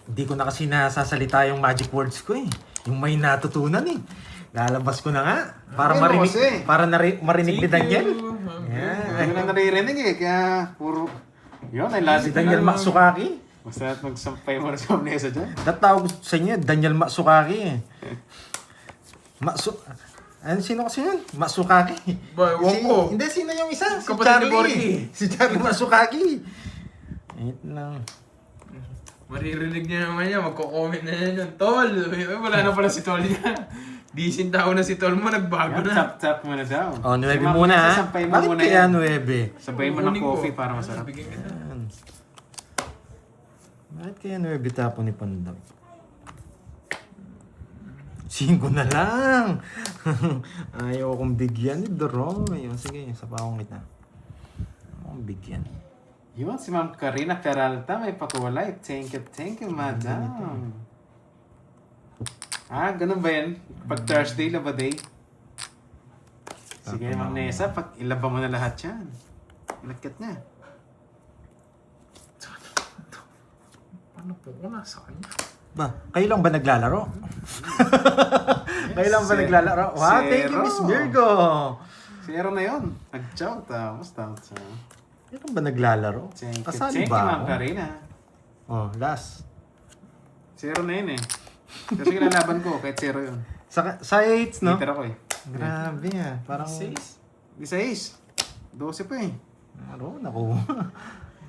B: Hindi ko na kasi nasasalita yung magic words ko eh. Yung may natutunan eh. Lalabas ko na nga. Para
A: Ayun,
B: marinig,
A: kasi.
B: para marinig ni Daniel.
A: Hindi ko na naririnig eh, kaya puro... Yun, ay lasi
B: Si Daniel Matsukaki.
A: Basta nagsampay mo na sa amnesia dyan.
B: Natawag sa inyo, Daniel Matsukaki eh. Sino kasi yun? Matsukaki.
C: Ba, ewan ko.
B: Hindi, sino yung isa? Si
C: Kapatid ni Borgie.
B: Charlie. Si Charlie Matsukaki. Ito lang.
C: Maririnig niya naman yan. Magko-comment na yan yun. Tol! Wala na pala si Tol niya. Decent tao na si Tolmo, nagbago
A: Yan,
C: na.
A: tap mo na daw.
B: Oh, 9
A: Si Ma'am
B: muna
A: Nessa,
B: ha.
A: sampay mo
B: Bakit
A: muna
B: kaya
A: yan.
B: 9?
A: Sabay mo ng
C: Kukunin ko.
A: coffee para masarap.
C: Bigyan kita.
B: Yan. Bakit kaya 9 tapo ni Pandoy? 5 na lang. Ayaw akong bigyan ni Doroy. O, sige, sa paong kita. Akong bigyan.
A: Yun, si Ma'am Karina Peralta may pakulay. Thank you, madam. Ah, ganun ba yan? Pag Thursday, laba day? Sige, Ma'am Nessa, pag ilaba mo na lahat yan. Ilagkat na.
C: Paano po ko nasa kanya?
B: Ba, kayo lang ba naglalaro? Kayo lang ba naglalaro? Wow, thank you, Miss
A: Zero.
B: Virgo.
A: Zero na yun. Nag-chow, tapos.
B: Kayo lang ba naglalaro? Kasali
A: Thank you,
B: ba
A: Ma'am
B: ako?
A: Karina.
B: Oh, last.
A: Zero na yun eh. Kasi kilalaban ko, kahit zero yun.
B: Sa 8, no?
A: Liter ako eh.
B: Grabe ah. Parang...
C: 6.
A: Di 6. 12 pa eh.
B: Ano, naku.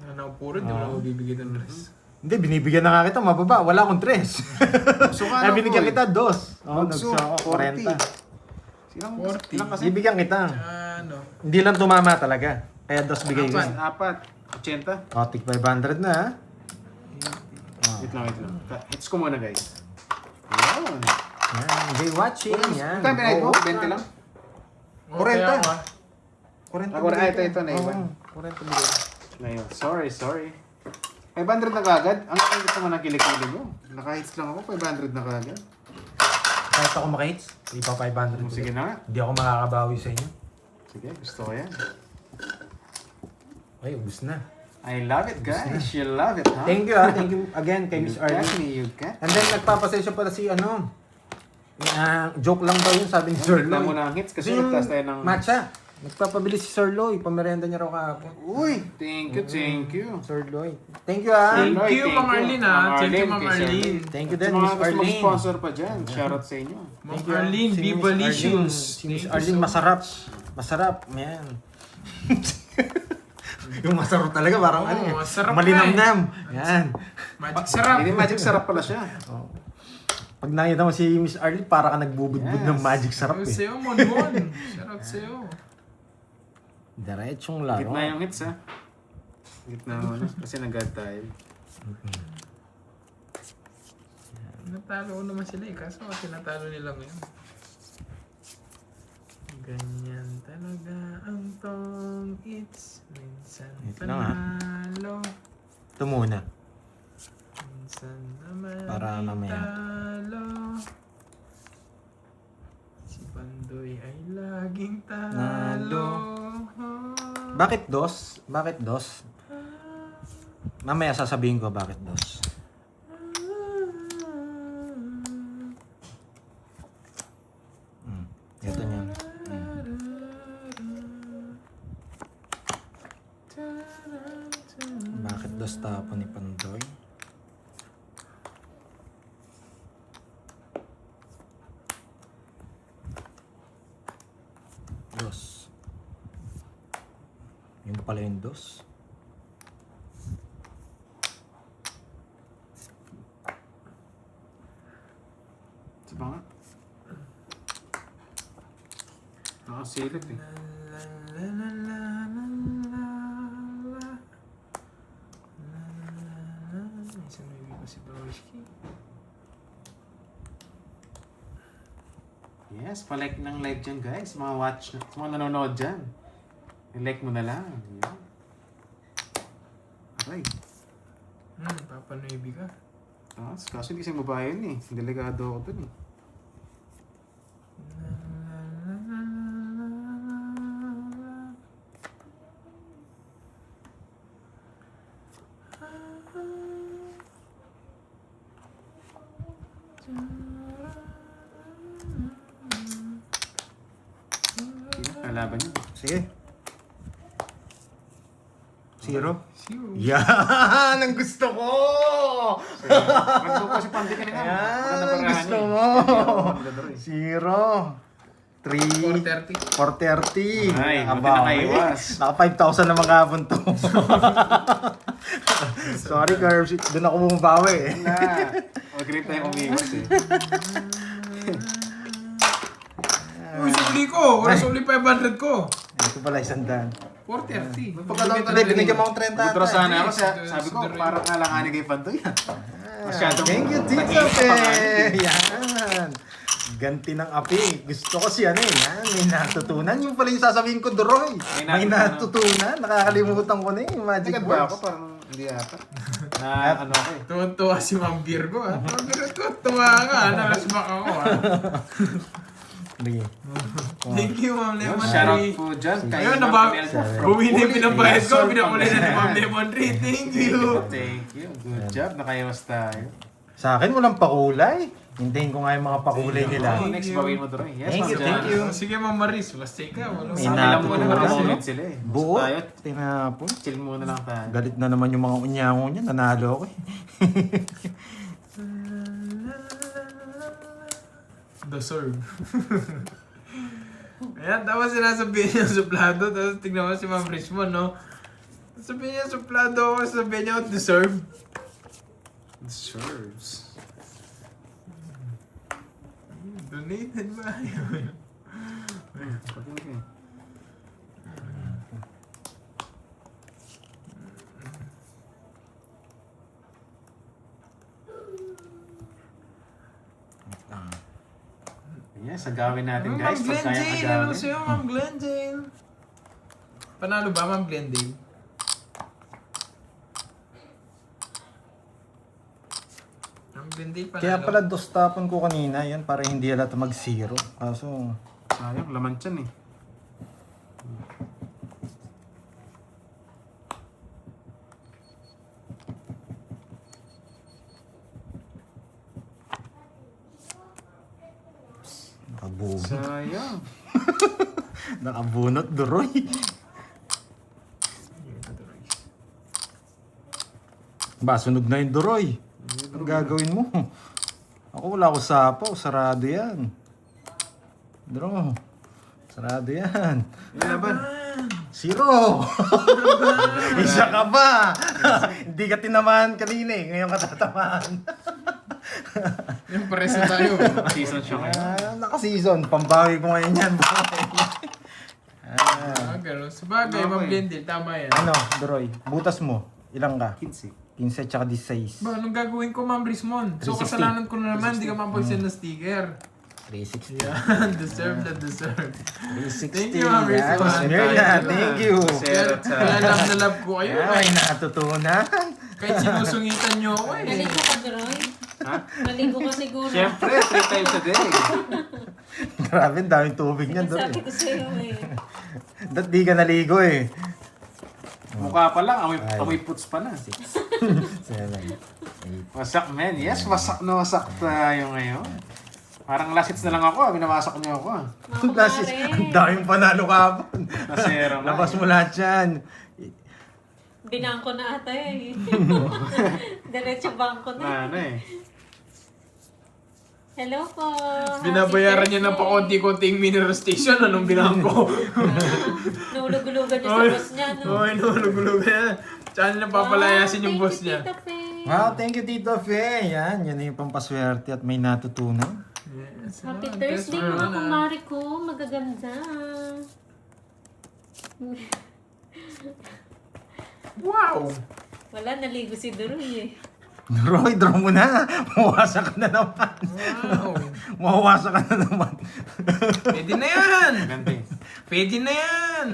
C: Nanapuro, di mo na mabibigay ng dress.
B: Hindi, binibigyan na nga kita, mababa. Wala akong 3.
A: Suka
B: Ay, binigyan kita 2. Oh,
A: Bagso,
B: nagsa ako 40.
A: Silang
C: 40.
A: Ilang kasi?
B: Bibigyan kita.
C: Ano?
B: Hindi lang tumama talaga. Kaya 2 bigay ko.
A: Apat. 80.
B: O, tig 500 na ha.
A: Wait lang. Hits ko muna guys. Ayun.
B: Yan, enjoy watching. Yan.
A: Kaya binayad mo? 20 lang? 40.
B: 40
A: Ako na, ito na iwan.
B: 40 bigay.
A: Ngayon, sorry. 500 na kagad? Ang kagad naman ang kilikili mo. Naka-hits lang ako, 500 na kagad.
B: Kahit ako makahits, ipa 500.
A: Sige na nga.
B: Hindi ako makakabawi sa inyo.
A: Sige, gusto ko yan.
B: Ay, ubus na.
A: I love it guys. You love it, huh?
B: Thank you ha. Thank you again kay Miss Arlene.
A: You can.
B: And then nagpapasensya pala si ano. Joke lang daw yun sabi ni Sir
A: Tignan
B: Loy.
A: mo na ang hits kasi
B: Kasi yung
A: nagtaas tayo ng...
B: matcha. Nagpapabili si Sir Loy. Pamerenda niya raw kahapon.
A: Uy! Thank you.
B: Sir Loy. Thank you ha.
C: Thank
A: Loy,
C: you, Ma'am Arlene, ah. Thank you, Ma'am
A: kay Sir
C: Arlene.
A: Loy.
B: Thank you
A: Sa
B: din,
A: mga
B: Miss
A: gusto
B: Arlene.
A: mag-sponsor pa dyan, shoutout sa inyo.
C: Ma'am Arlene,
B: Si
C: Viva
B: Miss Arlene,
C: Licious.
B: Si Miss
C: Thank you
B: Arlene,
C: so
B: masarap. Masarap. Yan. Yung masarap talaga, parang
C: Oo,
B: ano eh.
C: masarap
B: Malinamnam. Yan.
C: Magic sarap.
A: Hindi magic sarap pala siya.
B: Pag nakita mo si Miss Arlene, para ka nagbubudbud ng
A: Yes.
B: magic sarap
C: Sarap
B: eh.
C: sa'yo, Monmon. Sarap sa'yo.
B: Diretsong laro.
A: Gitna yung hits ha. Gitna mo na. Kasi nag-add tayo.
C: Natalo ko naman sila eh. Kaso tinatalo nila ngayon. Ganyan talaga ang tong it's. Minsan
B: Ito lang, ha?
C: panalo.
B: Ito muna.
C: Minsan naman
B: Para mamaya.
C: talo. Si Pandoy ay laging talo.
B: Bakit dos? Bakit dos? Mamaya sasabihin ko bakit dos. Ito niya. Bakit dos tapo ni Pandoy? Dos. Yung pala yung dos.
A: Diba nga? Nakasilip eh.
C: Isang may ko si Broski.
A: Yes, palike ng live dyan guys. Mga watch, mga nanonood dyan. I-like mo na lang. Yan. Aray.
C: Papanuibi ka.
A: Kaso hindi siya babae yun eh. Delikado ako dun eh. Kalaban niya.
B: Sige. Zero?
C: Zero.
B: Yan! Ang gusto ko!
A: Nagdo ko si Pandi kanina.
B: Yan!
A: Maganda
B: Ang
A: parahan
B: gusto
A: eh.
B: mo!
A: Maganda rin.
B: Zero. 3.
C: 430.
B: 430.
A: Ay, buti
B: Aba,
A: nakaiwas.
B: Naka 5,000 na mga hapon to. Sorry, Curbs. Doon ako bumabawi eh.
A: Na. Mag-grip tayo umiwas eh.
C: suli ko. Wala suli 500 ko.
B: Ito pala 100.
C: 430.
B: Hindi, binigyan mo akong 30.
A: Pero sana ako,
C: Hindi,
A: sabi ko,
C: si-
A: parang alanganin kay Pandoy. Masyadong
B: Thank you, Tito
A: tahimik
B: Pe.
A: pa nga.
B: Yan. Ganti ng api. Gusto ko siya yan. May natutunan. Yung pala yung sasabihin ko, Doroy. May
A: May
B: natutunan. Nakakalimutan ko na yung magic
A: Nagad ba ako?
B: words.
A: Parang hindi ata. Na ano ako eh.
C: Tuwan-tuwa si Ma'am Virgo ah. Ma'am Virgo, tuwan-tuwa ka. Nalasmak ako ah.
B: Sige.
C: Thank you, Ma'am Lemon
A: Shoutout
C: Tree.
A: po dyan kay
C: Ayun,
A: Ma'am Imelda.
C: buwi na yung
A: Uli,
C: pinabayad ko.
A: Sol
C: Pinakulay na ni
A: Pangasinan.
C: Ma'am Lemon Tree. Thank you.
A: Thank you. Good job. Nakayos tayo.
B: Sa akin, walang pakulay. Hintayin ko nga yung mga pakulay nila.
A: Oh, next bawin mo Doroy. Yes,
B: Thank you,
A: Ma'am
B: thank
A: Jan.
B: you.
C: Sige, Ma'am Maris. Basta ikaw. Walang
B: May
A: Sabi
C: sabi.
A: lang muna
B: natutunan,
A: nakakomment
B: no?
A: sila eh.
B: Buo.
A: Tayo,
B: Tinapon.
A: chill muna lang tayo.
B: Galit na naman yung mga unyango niya. Nanalo ako eh.
C: Deserve. Ayan, tapos sinasabihin niya suplado. Tapos tignan mo si Ma'am Richmond, no? Sabihin niya suplado ako. Sabihin niya deserve.
A: Deserves.
C: Donated ba?
A: Okay. Yes, agawin natin guys.
C: Ma'am
A: Pag
C: Glenn
A: kaya
C: Jane, ano
A: agawin.
C: sa'yo, Ma'am Glenn Jane? Panalo ba, Ma'am Glenn Jane? Ma'am Glenn Jane, panalo.
B: Kaya pala dostapon ko kanina yan para hindi halata mag-zero. Kaso,
A: Sayang, laman dyan eh.
B: nakabunot.
A: Sayang.
B: Nakabunot, Doroy. Ba, sunog na yung Doroy. Ang gagawin mo? Ako wala ko sapaw. Sarado yan. Doro. Sarado yan.
A: Yung laban.
B: Zero! Isa ka ba? Hindi ka tinamaan kanina eh. Ngayon ka tatamaan.
C: Yung pares na tayo.
A: Season siya ngayon.
B: Naka-season. Pambawi ko ngayon yan.
C: Ganun. Sabagay, Ma'am Glenn Jane, tama yan.
B: Ano, Doroy? Butas mo. Ilang ka?
A: 15.
B: 15 tsaka 16.
C: Ba, anong gagawin ko, Ma'am Rismon? So,
B: 360.
C: kasalanan ko na naman, di ka mapag-send na sticker.
B: 360.
C: Yan, deserve na deserve.
B: 360.
C: Thank you, Ma'am
B: Yan,
C: Rizwan.
B: Mirna, thank you.
A: Zero
C: Kaya
A: sa...
C: love na love ko kayo.
B: Yan, may natutunan.
C: Kahit sinusungitan nyo ako eh.
D: Naligo ka, Doroy?
A: Ha?
D: Naligo ka siguro.
A: Siyempre, 3 times a day.
B: Grabe, ang daming tubig niyan,
D: Sabi
B: Doroy.
D: ko sa'yo eh.
B: Ba't di ka naligo eh?
A: Mukha pa lang, amoy,
B: Ay.
A: amoy puts pa na.
B: 7, 8.
A: Wasak men, yes, wasak na wasak tayo ngayon. Parang last hits na lang ako, binawasak niyo ako.
D: Mga
B: Ang
D: kumare.
B: daming panalo kapon.
A: Nasero na.
B: Labas mo lahat yan.
D: Binangko na ata eh. Diretso bangko na.
A: Ano eh.
D: Hello po.
C: Binabayaran niya ng pakonti-konting mineral station. Anong binangko?
D: Nulugulugan niya sa boss niya, no?
C: Oy, nulugulog na. Tsaka niya papalayasin yung boss
D: Thank you,
C: niya.
D: Tita Fe.
B: Wow, thank you, Tito Fe. Yan, yan yung pampaswerte at may natutunan.
C: Yes,
D: Happy
C: ah,
D: Thursday
C: best
D: mga
C: friend, ah.
D: kumare ko. Magaganda.
C: Wow!
D: Wala, naligo si Doroy eh.
B: Roy, draw mo na. Mawasak ka na naman.
C: Wow!
B: Mawasak ka na naman.
C: Pwede na yan!
A: Ganda eh.
C: Pwede na yan!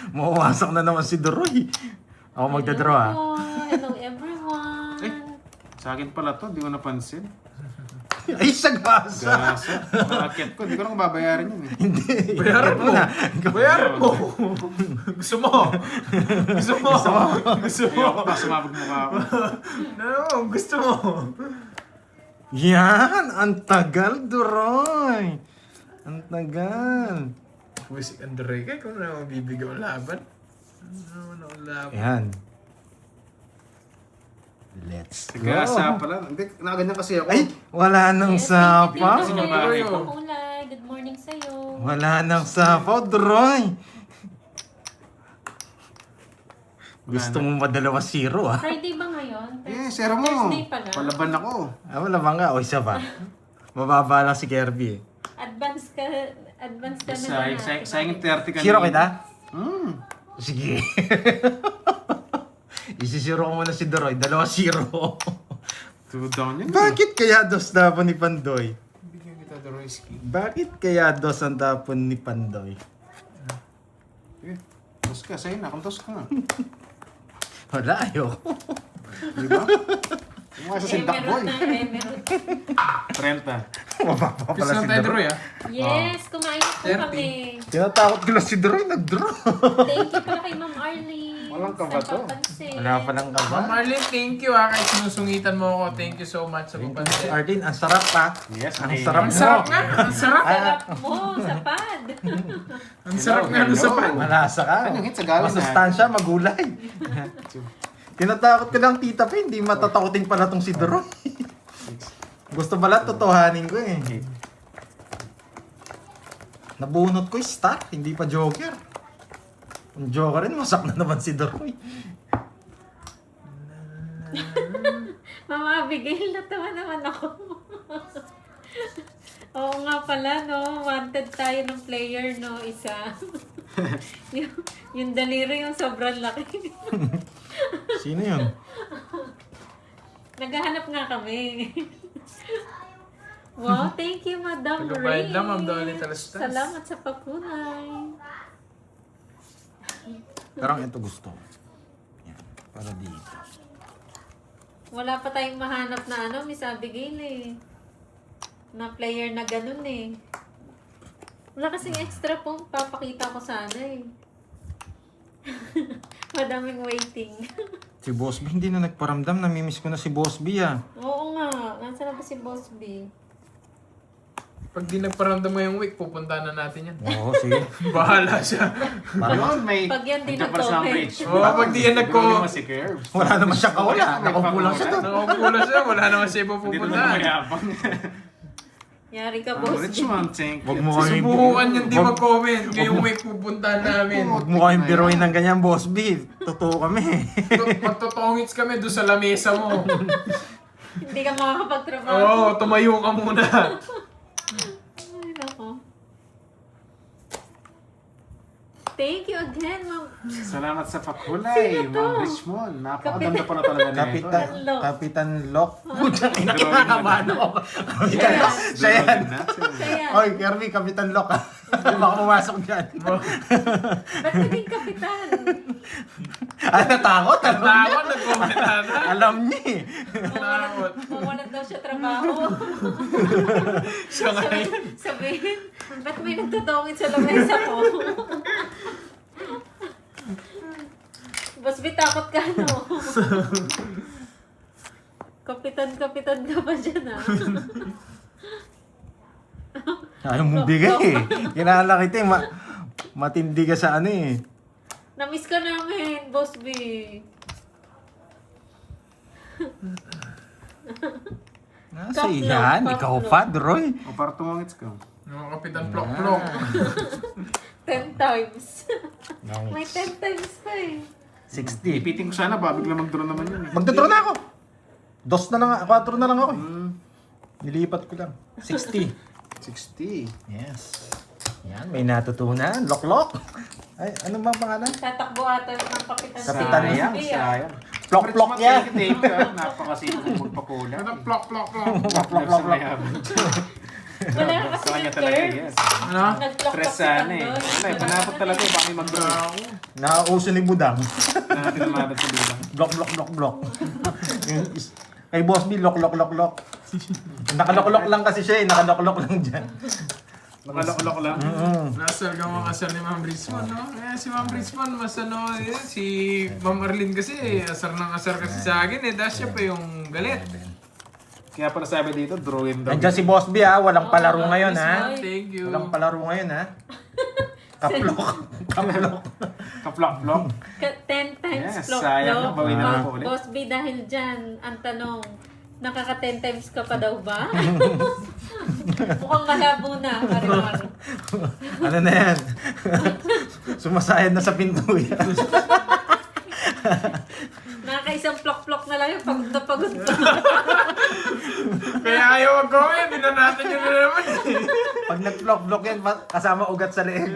B: Mawasak na naman si Doroy. Ako magdadraw ah.
D: Hello, hello everyone.
A: Sa akin pala to, di ko napansin.
B: Ay, sagasa.
A: Gasa. Nakakit ko, di ko na babayaran yun eh.
B: Hindi.
C: Bayaran mo!
B: na.
C: Bayaran mo! Gusto mo! Gusto mo! Gusto mo!
A: Ayoko pa, sumabog mukha ako.
C: No, gusto mo!
B: Yan, ang tagal, Doroy. Ang tagal.
C: Wish Andre ka kung na mabibigyan ang laban. Ano naman ang laban?
B: Yan. Let's go.
A: Gasa pala. Hindi, nakaganyan kasi ako.
B: Ay, wala nang
D: Yes,
B: sapa.
D: thank you,
A: Sino ba?
D: Tita Fe. Kulay. Good morning sa'yo.
B: Wala nang sapa, Doroy. Gusto mo madalawa 0 ah?
D: Friday ba ngayon?
A: Eh, sero mo.
D: Thursday pala.
A: Palaban ako.
B: Ah, wala ba nga? O isa ba? Mababa lang si Kirby eh.
D: Advance ka, Advance kami
A: Sayang yung 30 kanina.
B: Zero kita?
A: Sige.
B: Isisiro ko muna si Doroy. 2-0.
A: 2 down yun.
B: Bakit kaya dos tapon ni Pandoy?
C: Bigyan kita the Royski.
B: Bakit kaya dos ang tapon ni Pandoy?
A: Eh, tos ka. Sa'yo na. Kung tos ka nga.
B: Wala, ayoko.
A: Di ba? Yung mga sa sindak boy. 30.
B: Mababa
C: Peace
B: pala
C: lang
B: si
C: tayo,
B: Doroy.
C: Roy, ah.
D: Yes, kumain po
C: 30.
D: kami.
B: Tinatakot ko lang si Doroy. Nag-draw.
D: Thank you pala kay Ma'am Arlene.
A: Walang kaba to.
D: Sa papansin.
B: Wala pa lang
C: Ma'am
B: kaba.
C: Arlene, thank you ah. Kahit sinusungitan mo ako, thank you so much sa papansin.
B: Arlene, ang sarap pa.
A: Yes,
B: Ang
A: okay.
B: sarap
C: Ang
B: mo.
C: sarap nga, ang sarap.
D: Sarap mo, sapad.
C: Ang sarap nga ng sapat.
B: Malasa ka.
A: Anong hit sa gawin na?
B: Masustansya, magulay. Tinatakot ko lang, Tita Pe. Hindi matatakotin pala tong si Doroy. Gusto pala, totohanin ko eh. Nabunot ko yung star, hindi pa joker. Kung joker rin, masak na naman si Doroy.
D: Mama Abigail, natawa naman ako. Oo nga pala, no? Wanted tayo ng player, no? Isa. yung daliri yung sobrang laki.
B: Sino yun?
D: Naghahanap nga kami. Wow, thank you, Madam
C: Tagabayad
D: Ray.
C: lang, Ma'am Dolly Talastas.
D: Salamat sa pakulay.
B: Parang ito gusto ko. Yan, para dito.
D: Wala pa tayong mahanap na ano, Miss Abigail eh. Na player na ganun eh. Wala kasing extra pong papakita ko sana eh. Madaming waiting.
B: Si Boss B hindi na nagparamdam. Namimiss ko na si Boss B ah.
D: Oo nga. Nasaan na ba si Boss B?
C: Pag di nagparamdam mo yung week, pupuntahan na natin yan.
B: Oo, sige.
C: Bahala siya.
A: Yun, may...
D: Pag yan di
A: nandiyan pa sa
D: nag-comment.
A: bridge.
C: Oo, pag di yan
A: Siguro
C: nagko-
A: naman si Curve.
B: Wala naman siya kawala. Nakaupo lang siya doon.
C: Nakapula siya, wala naman siya
A: Hindi naman
C: pupuntahan.
A: mayabang.
D: Yari ka, Boss B.
A: Richmond, thank
B: Wag
A: you.
B: mo kami
C: Subukan yung di mag-comment. Ngayong week pupuntahan namin.
B: Huwag mo kayong biruin ng ganyan, Boss B. Totoo kami.
C: Magtotongits kami doon sa lamesa mo.
D: Hindi ka makakapagtrabaho.
C: Oo, tumayo ka muna.
D: Ay, nako. Thank you again, Ma'am.
A: Salamat sa pakulay, Ma'am Richmond. Napakaganda pala talaga na ito.
B: Kapitan Lok. Putang ina,
A: Drawing
B: kinakabahan ako. Kapitan Lok. Siya yan.
D: Kaya,
B: Oy, Kirby, Kapitan Lok ah. Baka pumasok dyan.
D: ba't naging kapitan?
B: Natakot?
C: Takot, nag-comment na.
B: Alam niya eh.
C: Takot.
D: Mawalan daw siya trabaho.
C: Siya ngayon.
D: Sabihin, ba't may nagtutungin sa lamesa ko? Boss B, takot ka, no? Kapitan ka pa dyan, ah.
B: Ayaw mong bigay eh. Kinala kita eh. Matindi ka sa ano eh.
D: Namiss ka namin, Boss B.
B: Nasa
D: Kaplok,
B: iyan. Ikaw
D: kaplok.
B: pa, Droy.
A: O para tumangits ka.
C: Mga kapitan plok-plok.
D: 10 times. May 10 times pa eh.
B: 60.
A: Ipiting ko sana, bigla mag-draw naman yun eh.
B: Magdodro na ako. 2 na lang, 4 na lang ako eh. Nilipat ko lang. 60.
A: 60.
B: Yes. Yan, may natutunan. Lok-lok. Ay, ano ba ang pangalan?
D: Tatakbo ata ng kapitan si
B: Kapitan
D: Boss
A: Sayang,
D: B, ah.
A: sayang.
B: Plok-plok
A: Richmond,
B: yan.
A: thank you, thank you. Napakasino kong magpapula.
C: Ano, plok-plok-plok.
A: Plok-plok.
D: Wala na kasi
A: Sa kanya
D: yung
A: talaga,
D: curve.
A: yes.
C: Ano?
D: Nag-clock
A: Stress
D: si
A: sana eh.
D: Pandoy.
A: Wala eh, panapot talaga eh. Baka may mag-draw.
B: Nauso ni Budang.
A: Natin naman sa bilang.
B: Blok. Yung kay Boss B, lok. Nakaloklok lang kasi siya eh. Nakaloklok lang dyan.
A: Nakalok-lok lang.
C: Nasal ka mga kasal ni Ma'am Richmond, no? Eh, si Ma'am Richmond, mas ano, eh, si Ma'am Arlene kasi, asar ng asar kasi sa akin, eh, dahil siya pa yung galit.
A: Kaya pala sabi dito, drawing daw.
B: Nandiyan si Boss B ha. Walang palaro ngayon ha.
C: Thank you.
B: Walang palaro ngayon ha. Kaplok.
A: Kaplok-plok.
D: 10 times
A: Yes,
D: flop,
A: sayang na, bawi na lang po ulit.
D: Boss B, dahil dyan, ang tanong, nakaka 10 times ka pa daw ba? Mukhang malabo na, Marimar.
B: Ano na yan? Sumasayad na sa pinto yan.
D: Nakaka isang plok-plok na lang yung pagod na pagod pa.
C: Kaya ayaw mag-comment, binanatan nyo na naman eh.
B: Pag nag-block yan, kasama ugat sa leeg.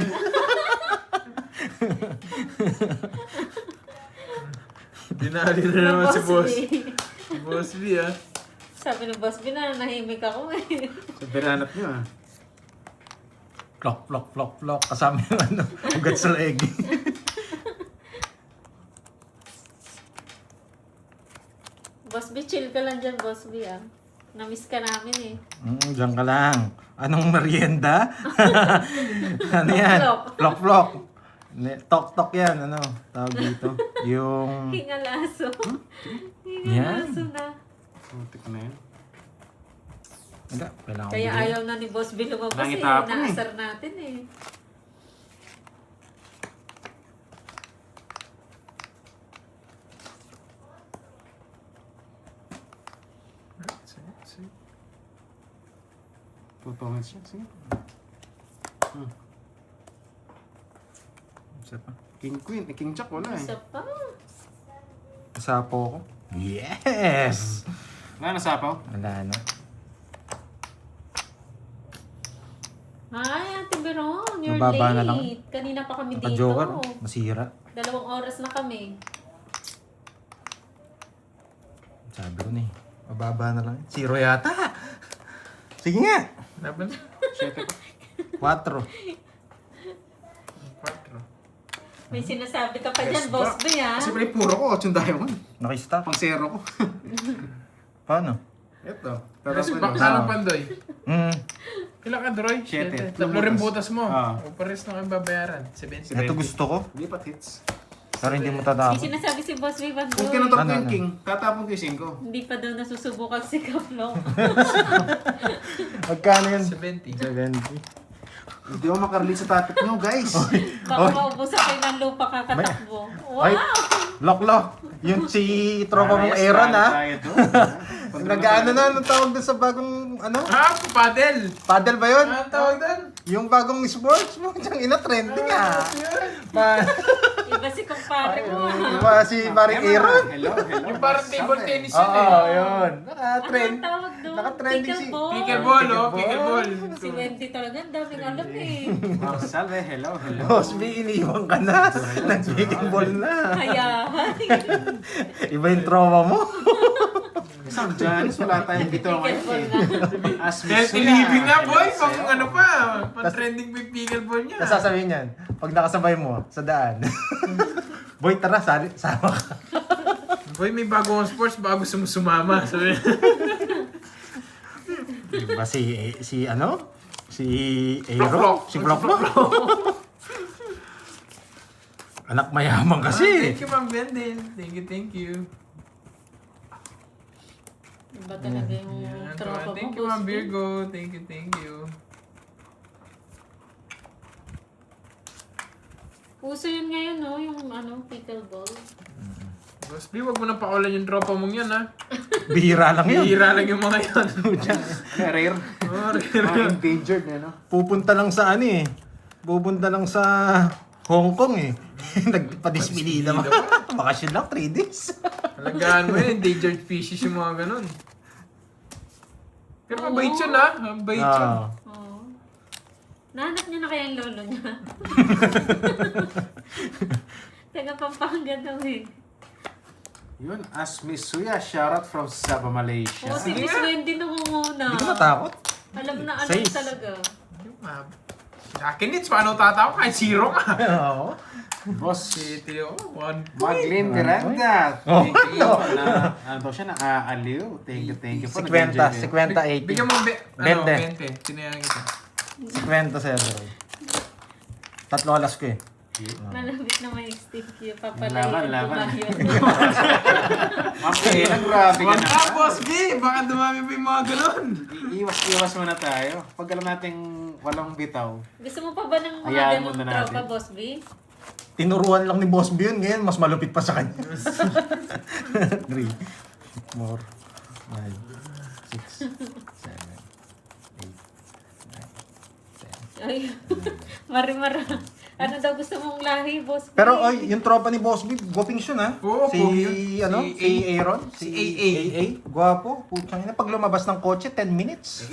C: Dinali na naman si Boss. Si Boss B ah.
D: Sabi ng Boss B na nahimik ako eh.
A: So, binanat nyo ah.
B: Plok. Kasama yung ano, ugat sa leeg.
D: Boss B, chill ka lang dyan, Boss B ah. Namiss ka namin eh.
B: Diyan ka lang. Anong merienda? Ano yan? Plok. Tok-tok yan, ano, tawag dito. Yung...
D: Hingalaso.
B: Yan.
D: Hingalaso na.
A: Putik na yun.
B: Wala, kailangan
D: Kaya
B: bigyan.
D: ayaw na ni Boss B lumabas eh.
A: Nangitapon eh.
D: Naasar natin eh.
A: Tutungin siya. Sige.
B: Isa pa.
A: King Queen. King Jack wala eh.
D: Isa pa.
B: Kasapo ko. Yes!
A: Wala nasapaw.
B: Wala na.
D: Hi, Ate Veron. You're
B: Mababa
D: late.
B: na lang.
D: Kanina pa kami dito.
B: Naka-joker. Masira.
D: 2 oras na kami.
B: Sabi ko na eh. Mababa na lang. 0 yata. Sige nga.
C: Laban.
A: 7
B: 4.
A: pa.
C: 4.
D: May sinasabi ka pa dyan, Boss B ah.
A: Kasi pala puro ko. 8 yung diamond.
B: Nakistop.
A: Pang zero ko.
B: Paano?
A: Ito. Pero
C: Kasi
A: ano,
C: baksa ng pandoy. Ilan ka, Droy?
A: 7.
C: 7. 3 rin butas mo.
A: Ah.
C: O pares na kayo babayaran. 7.
B: Ito gusto ko.
A: Lipat hits.
B: Pero hindi mo
D: May
B: tatapos.
D: sinasabi si Boss B,
A: Kung
D: Bandoy.
A: tinutok ko
B: Ano,
A: yung
B: ano?
A: king, tatapon ko yung 5.
D: Hindi pa daw nasusubukan si Kaplong.
B: Magkano yun?
C: 70.
B: 70.
A: Hindi ako makarelate sa topic nyo, guys.
D: Baka maubusan kayo ng lupa kakatakbo.
B: Ay,
D: Wow!
B: Lok. Yung si tropa mong Aaron ha. Nag-ano na, anong tawag doon sa bagong, ano?
C: Ah, paddle.
B: Paddle ba yun?
C: Ano tawag doon?
B: Yung bagong sports mo, siyang ina trending ha. Pa,
D: Iba si kumpare mo.
B: diba si paring Aaron?
A: Hello.
C: Yung parang table tennis
B: Oo,
C: yun eh.
B: yun.
D: Ano
B: Naka-trend.
D: ang tawag doon?
B: Naka-trending si...
D: Pickleball.
C: Pickleball, oh. Pickleball.
D: Si Wendy talaga, ang daming alam eh.
A: Salve, hello.
B: Boss B, iniwan ka na. Nag-picking ball na.
D: Kaya,
B: Iba yung trauma mo.
A: Isang Janice, wala tayong dito ngayon
D: pickleball
A: eh.
D: na.
A: As
C: Healthy living na, boy. Pang ano pa. Pang trending with pickleball niya.
B: Tapos sasabihin yan, pag nakasabay mo sa daan. Boy, tara, sama ka.
C: Boy, may bagong sports bago sumama. Sabi
B: Diba si ano? Si
C: Plok-plok.
B: Aero? Si Plok-plok? Anak mayaman kasi.
C: Thank you, Ma'am Bendel. Thank you.
D: Iba talaga yung
C: Yan,
D: tropa mo,
C: thank you,
D: Boss
C: Ma'am
D: B.
C: Virgo. Thank you.
D: Uso yun ngayon, no? Yung ano, pickleball.
C: Boss B, wag mo na pakulan yung tropa mong yan, ha?
B: Bihira lang yun.
C: Hihira lang yung mga yan.
A: Rare.
C: Oh,
A: Mga endangered na, no?
B: Pupunta lang sa ano eh. Pupunta lang sa Hong Kong eh. Nagpa-dispilida mo. Bakasyon lang, 3 days.
C: Alagaan mo yun, endangered species yung mga ganun. Pero mabait yun, ha? Mabait yun.
B: Ah.
D: Oo. Nahanap niya na kaya yung lolo niya. Taga Pampanga daw eh.
A: Yun, as Miss Suya, shoutout from Sabah, Malaysia.
D: Oo, si Miss Wendy nangunguna.
B: Hindi ko natakot.
D: Alam na alam
B: Safe.
D: talaga.
C: Sa akin, it's paano tatawa? Kahit 0 ka.
B: Oo.
A: Boss,
C: City, oh, 1
A: Maglin Miranda.
B: Oh.
A: Thank you. Ano daw siya, naaaliw. Thank you po.
B: 50, 80.
C: Bigyan mo
B: 20.
C: 20. Tinayan kita.
B: 50 sa'yo, bro. 3 alas ko eh.
D: Malapit na may extinct
A: Laban.
D: papalayan.
A: Mas kailan, grabe ka
C: Wag
A: na.
C: ka, Boss B! Baka dumami pa yung mga ganun.
A: Iwas muna tayo. Pag alam nating walang bitaw.
D: Gusto mo pa ba ng mga
A: Hayaan
D: ganong
A: muna natin.
D: tropa, Boss B?
B: Tinuruan lang ni Boss B yun. Ngayon, mas malupit pa sa kanya. 3, 4, 5, 6, 7, 8, 9, 10.
D: Ay, Marimara. Ano daw gusto mong lahi, boss?
B: Pero
D: B?
B: ay, yung tropa ni Boss B, gwaping siya na.
C: Oo,
B: si
C: pogi yun.
B: ano,
C: Si
B: si Aaron,
C: Si AA.
B: Gwapo, putang ina. Pag lumabas ng kotse, 10 minutes.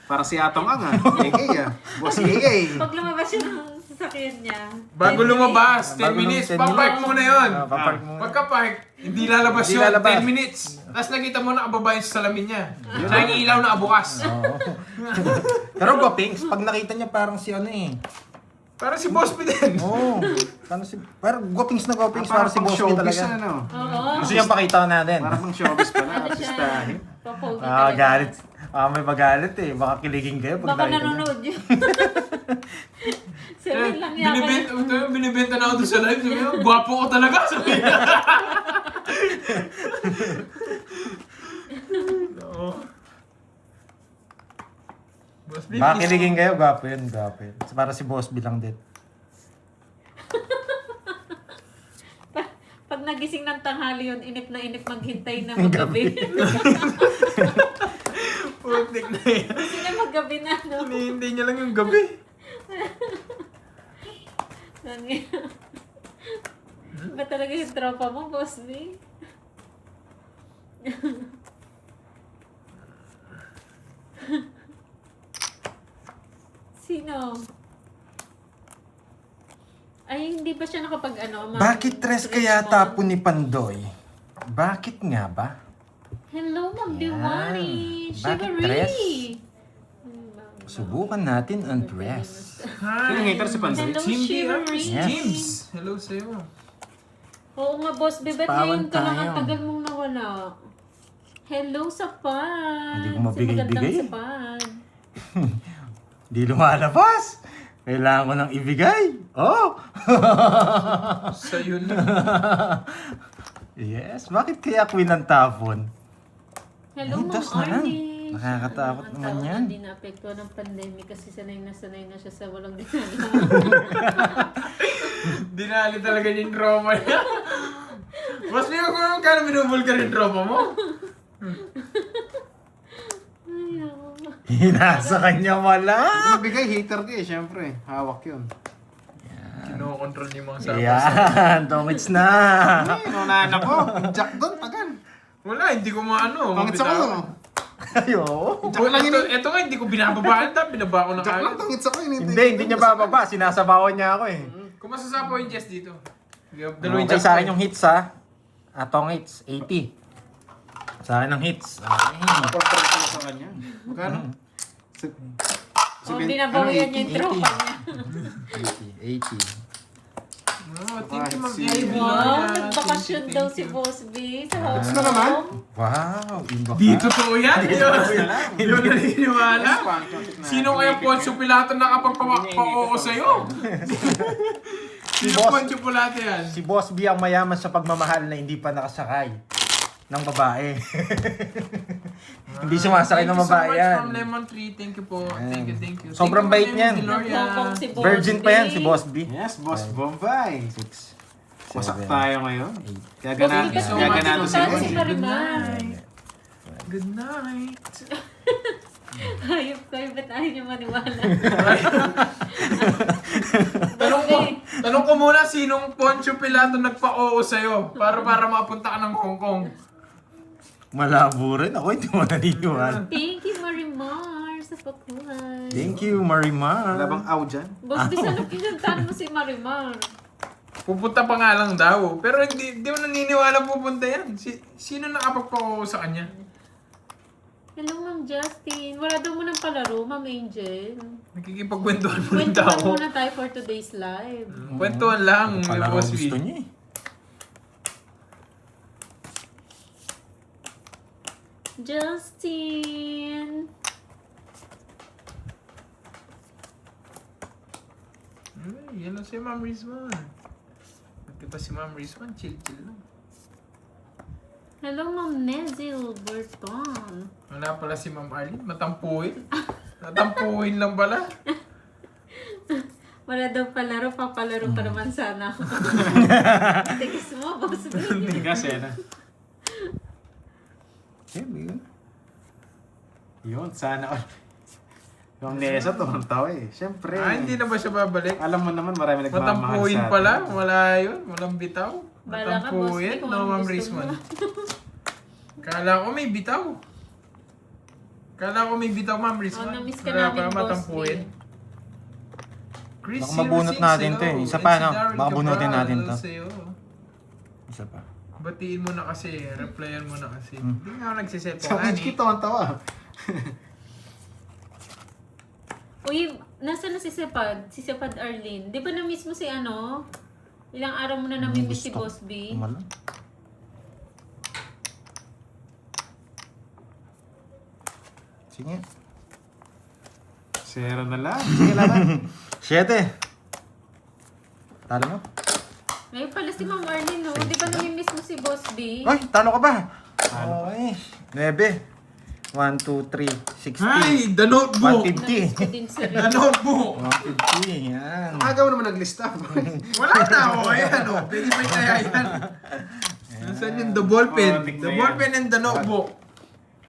A: Para si Atong Ang AA Boss AA.
D: Pag lumabas yun ng sasakyan niya.
C: Bago
D: 10
C: lumabas, 10
B: Bago
C: minutes,
B: 10
C: papark
B: minutes.
C: muna yun.
B: Papark mo.
C: Pagka-park, hindi lalabas
B: Hindi
C: yun,
B: lalabas.
C: 10 minutes. Tapos nakita mo nakababa yung sa salamin niya. Tsaka yung ilaw na abukas.
B: Oo. Pero gwaping, pag nakita niya parang si ano eh.
C: Parang si Boss B din.
B: Oo. Parang si, pero gwapings na gwapings
A: Parang
B: para si
A: pang
B: Boss B
A: showbiz
B: talaga.
A: ano.
D: Oo.
B: Gusto niyang pakita natin.
A: Parang pang showbiz pala.
D: Ano siya?
A: Artistahin.
D: Papogi
B: Ah,
D: talaga.
B: galit. Ah, may magalit eh. Baka kiligin kayo pag
D: Baka
B: nakita niya.
D: nanonood yun. Sabihin lang niya.
C: Binibenta na ako doon sa live. Sabi niya, gwapo ko talaga. Sabi niya. Oo. Boss B,
B: Baka
C: please.
B: kiligin kayo, gwapo yun, gwapo yun. Para si Boss B lang din.
D: Pag nagising ng tanghali yun, inip na inip maghintay na maggabi.
C: Putik na yan.
D: Gusto niya maggabi na, no?
C: Hinihintay niya lang yung gabi.
D: Ba talaga yung tropa mo, boss B? Sino? Ay, hindi ba siya nakapag ano?
B: Bakit tres kaya tapon ni Pandoy? Bakit nga ba?
D: Hello, Ma'am
B: Yan.
D: Diwali!
B: Bakit
D: Shivery!
B: tres? Subukan natin ang dress.
A: Sino hater si Pandoy?
D: Hello,
C: Jim
D: Shivery!
B: Yes.
C: James, hello sa'yo.
D: Oo nga, boss. Bebet
B: Pawan
D: ngayon ka lang.
B: tayo.
D: Ang tagal mong nawala. Hello, Sapad!
B: Hindi ko mabigay-bigay eh.
D: Si magandang Sapad.
B: Di lumalabas. Kailangan ko nang ibigay. Oh!
C: Sa'yo na.
B: Yes, bakit kaya queen ang tapon?
D: Hello,
B: Ay,
D: Ma'am
B: tas na lang.
D: Arnie.
B: Nakakatakot
D: Ang
B: naman
D: tao
B: yan.
D: Hindi naapektuhan ng pandemic kasi sanay na siya sa walang ginagawa.
C: Dinali talaga niya yung trauma niya. Mas may kung kano binubulgar yung trauma mo.
D: Ayaw.
B: Nasa kanya wala.
A: Mabigay hater ka eh, syempre. Hawak yun.
C: Kinokontrol niya yung mga sapas.
B: Yan, tongits na.
A: Ay, nunahan ako. Jack doon, tagan.
C: Wala, hindi ko maano.
A: Pangit sa ko.
B: Ayo.
A: Jack lang yun.
C: Ito nga, hindi ko binababaan ta. Binaba ko na
A: Jack lang,
C: kagad.
A: tangit sa ko.
B: Hindi niya bababa. Sinasabawan niya ako eh.
C: Kung masasapaw yung Jess dito.
B: Okay, sa akin yung hits ha. Atong hits, 80. Sa akin ang hits. Okay.
A: Control ko na sa kanya. Magkano?
D: O, binabawian niya yung
B: 80.
D: tropa niya.
B: 80.
C: Oh, thank you, Ma'am
A: Si-
C: Ivy.
D: Wow, nagbakasyon daw si Boss B sa home.
A: Tapos na naman.
B: Wow, imbak
C: Di totoo yan. Yun naniniwala. Sino kaya Poncio Pilato nakapagpapako sa'yo? Sino
B: Boss.
C: Poncio Pilato yan?
B: Si Boss B ang mayaman sa pagmamahal na hindi pa nakasakay ng babae. Hindi sumasakay ng babae
C: Thank you so much,
B: yan.
C: Ma'am Lemon Tree. Thank you po. Thank you, thank you.
B: Sobrang
C: Thank you,
B: bait niyan.
C: Ma'am Deloria.
D: Nagpapong si Boss
B: Virgin pa yan
D: B.
B: si Boss B.
A: Yes, Boss Bombay.
B: 6,
A: Wasak
B: 7,
A: tayo ngayon. Kaya
D: Boss B,
A: ganado,
D: ba't
A: kaya ganado
D: kumakas
A: si
D: ka
A: Boss.
D: si Marimar?
C: Good night.
D: Hayop kayo, ba't ayaw niyo maniwala?
C: Tanong ko muna, sinong Poncio Pilato nagpa-oo sa'yo? Para mapunta ka ng Hong Kong.
B: Malabo rin. Ako hindi mo naniniwala.
D: Thank you, Marimar, sa pakuhay.
B: Thank you, Marimar.
A: Wala bang aw dyan?
D: Boss B, saan pinuntahan mo si Marimar?
C: Pupunta pa nga lang daw. Pero hindi mo naniniwala pupunta yan. Sino nakapagpa-oo sa kanya?
D: Hello, Ma'am Justin. Wala daw mo ng palaro, Ma'am Angel.
C: Nakikipagkwentuhan mo ng
D: Kwentuhan
C: tao.
D: muna tayo for today's live.
C: Kwentuhan lang.
B: Pala
C: Boss
B: gusto
C: B.
B: niya eh.
D: Justin!
C: Yan lang si Ma'am Rizwan. Magkita si Ma'am Rizwan, chill-chill lang.
D: Hello, Ma'am Nezil Burton.
C: Wala pala si Ma'am Arlene, matampuin. Natampuin lang pala.
D: Wala daw palaro, papalaro pa naman sana ako. Tigis mo, Boss B.
A: Kasi na.
B: Okay, yun.
A: Yun, sana all. Yung Nesa, tumantawa eh. Siyempre.
C: Hindi na ba siya babalik?
A: Alam mo naman, marami nagmamahal
C: Matampuin
A: sa
C: pala.
A: atin.
C: Wala yun. Walang bitaw.
D: Bala ka, boss.
C: Matampuin.
D: Kung
C: No,
D: anong
C: Ma'am
D: gusto
C: Risman.
D: mo.
C: Kala ko may bitaw. Kala ko may bitaw, Ma'am Risman.
D: na-miss ka
C: Wala
D: namin,
C: pa
D: boss.
C: matampuin. Chris
B: Baka mabunot
C: 06,
B: natin to eh.
C: hello.
B: Isa pa,
C: And si
B: no?
C: Darren
B: Baka bunutin
C: Cabral,
B: natin
C: hello
B: to.
C: sa'yo.
B: Isa pa.
C: Batiin mo na kasi. Replyan mo na kasi. Hindi nga ako nagsisepo.
A: Sa page ko, tumantawa.
D: Uy, nasa na si Sepad? Si Sepad Arlene. Di ba na-miss mo si ano? Ilang araw mo na nami-miss si
B: Gusto.
D: Boss B?
B: Umala. Sige.
A: 0 na lang. Sige, laban.
B: 7. Talo mo?
D: Ngayon pala si Ma'am Arlene, no? Di ba nami-miss mo si Boss B?
B: Ay, talo ka ba? Okay. 9. 1, 2, 3, 16.
C: Ay, The Notebook!
B: 150.
D: Na-miss ko din si
C: The Notebook!
B: 150, yan.
A: Aga mo naman naglista.
C: Wala na ako. Ayan o. Pwede pa kaya yan. Nasaan yung The Ballpen?
A: Oh, tignan
C: The
A: yan.
C: Ballpen and The Notebook.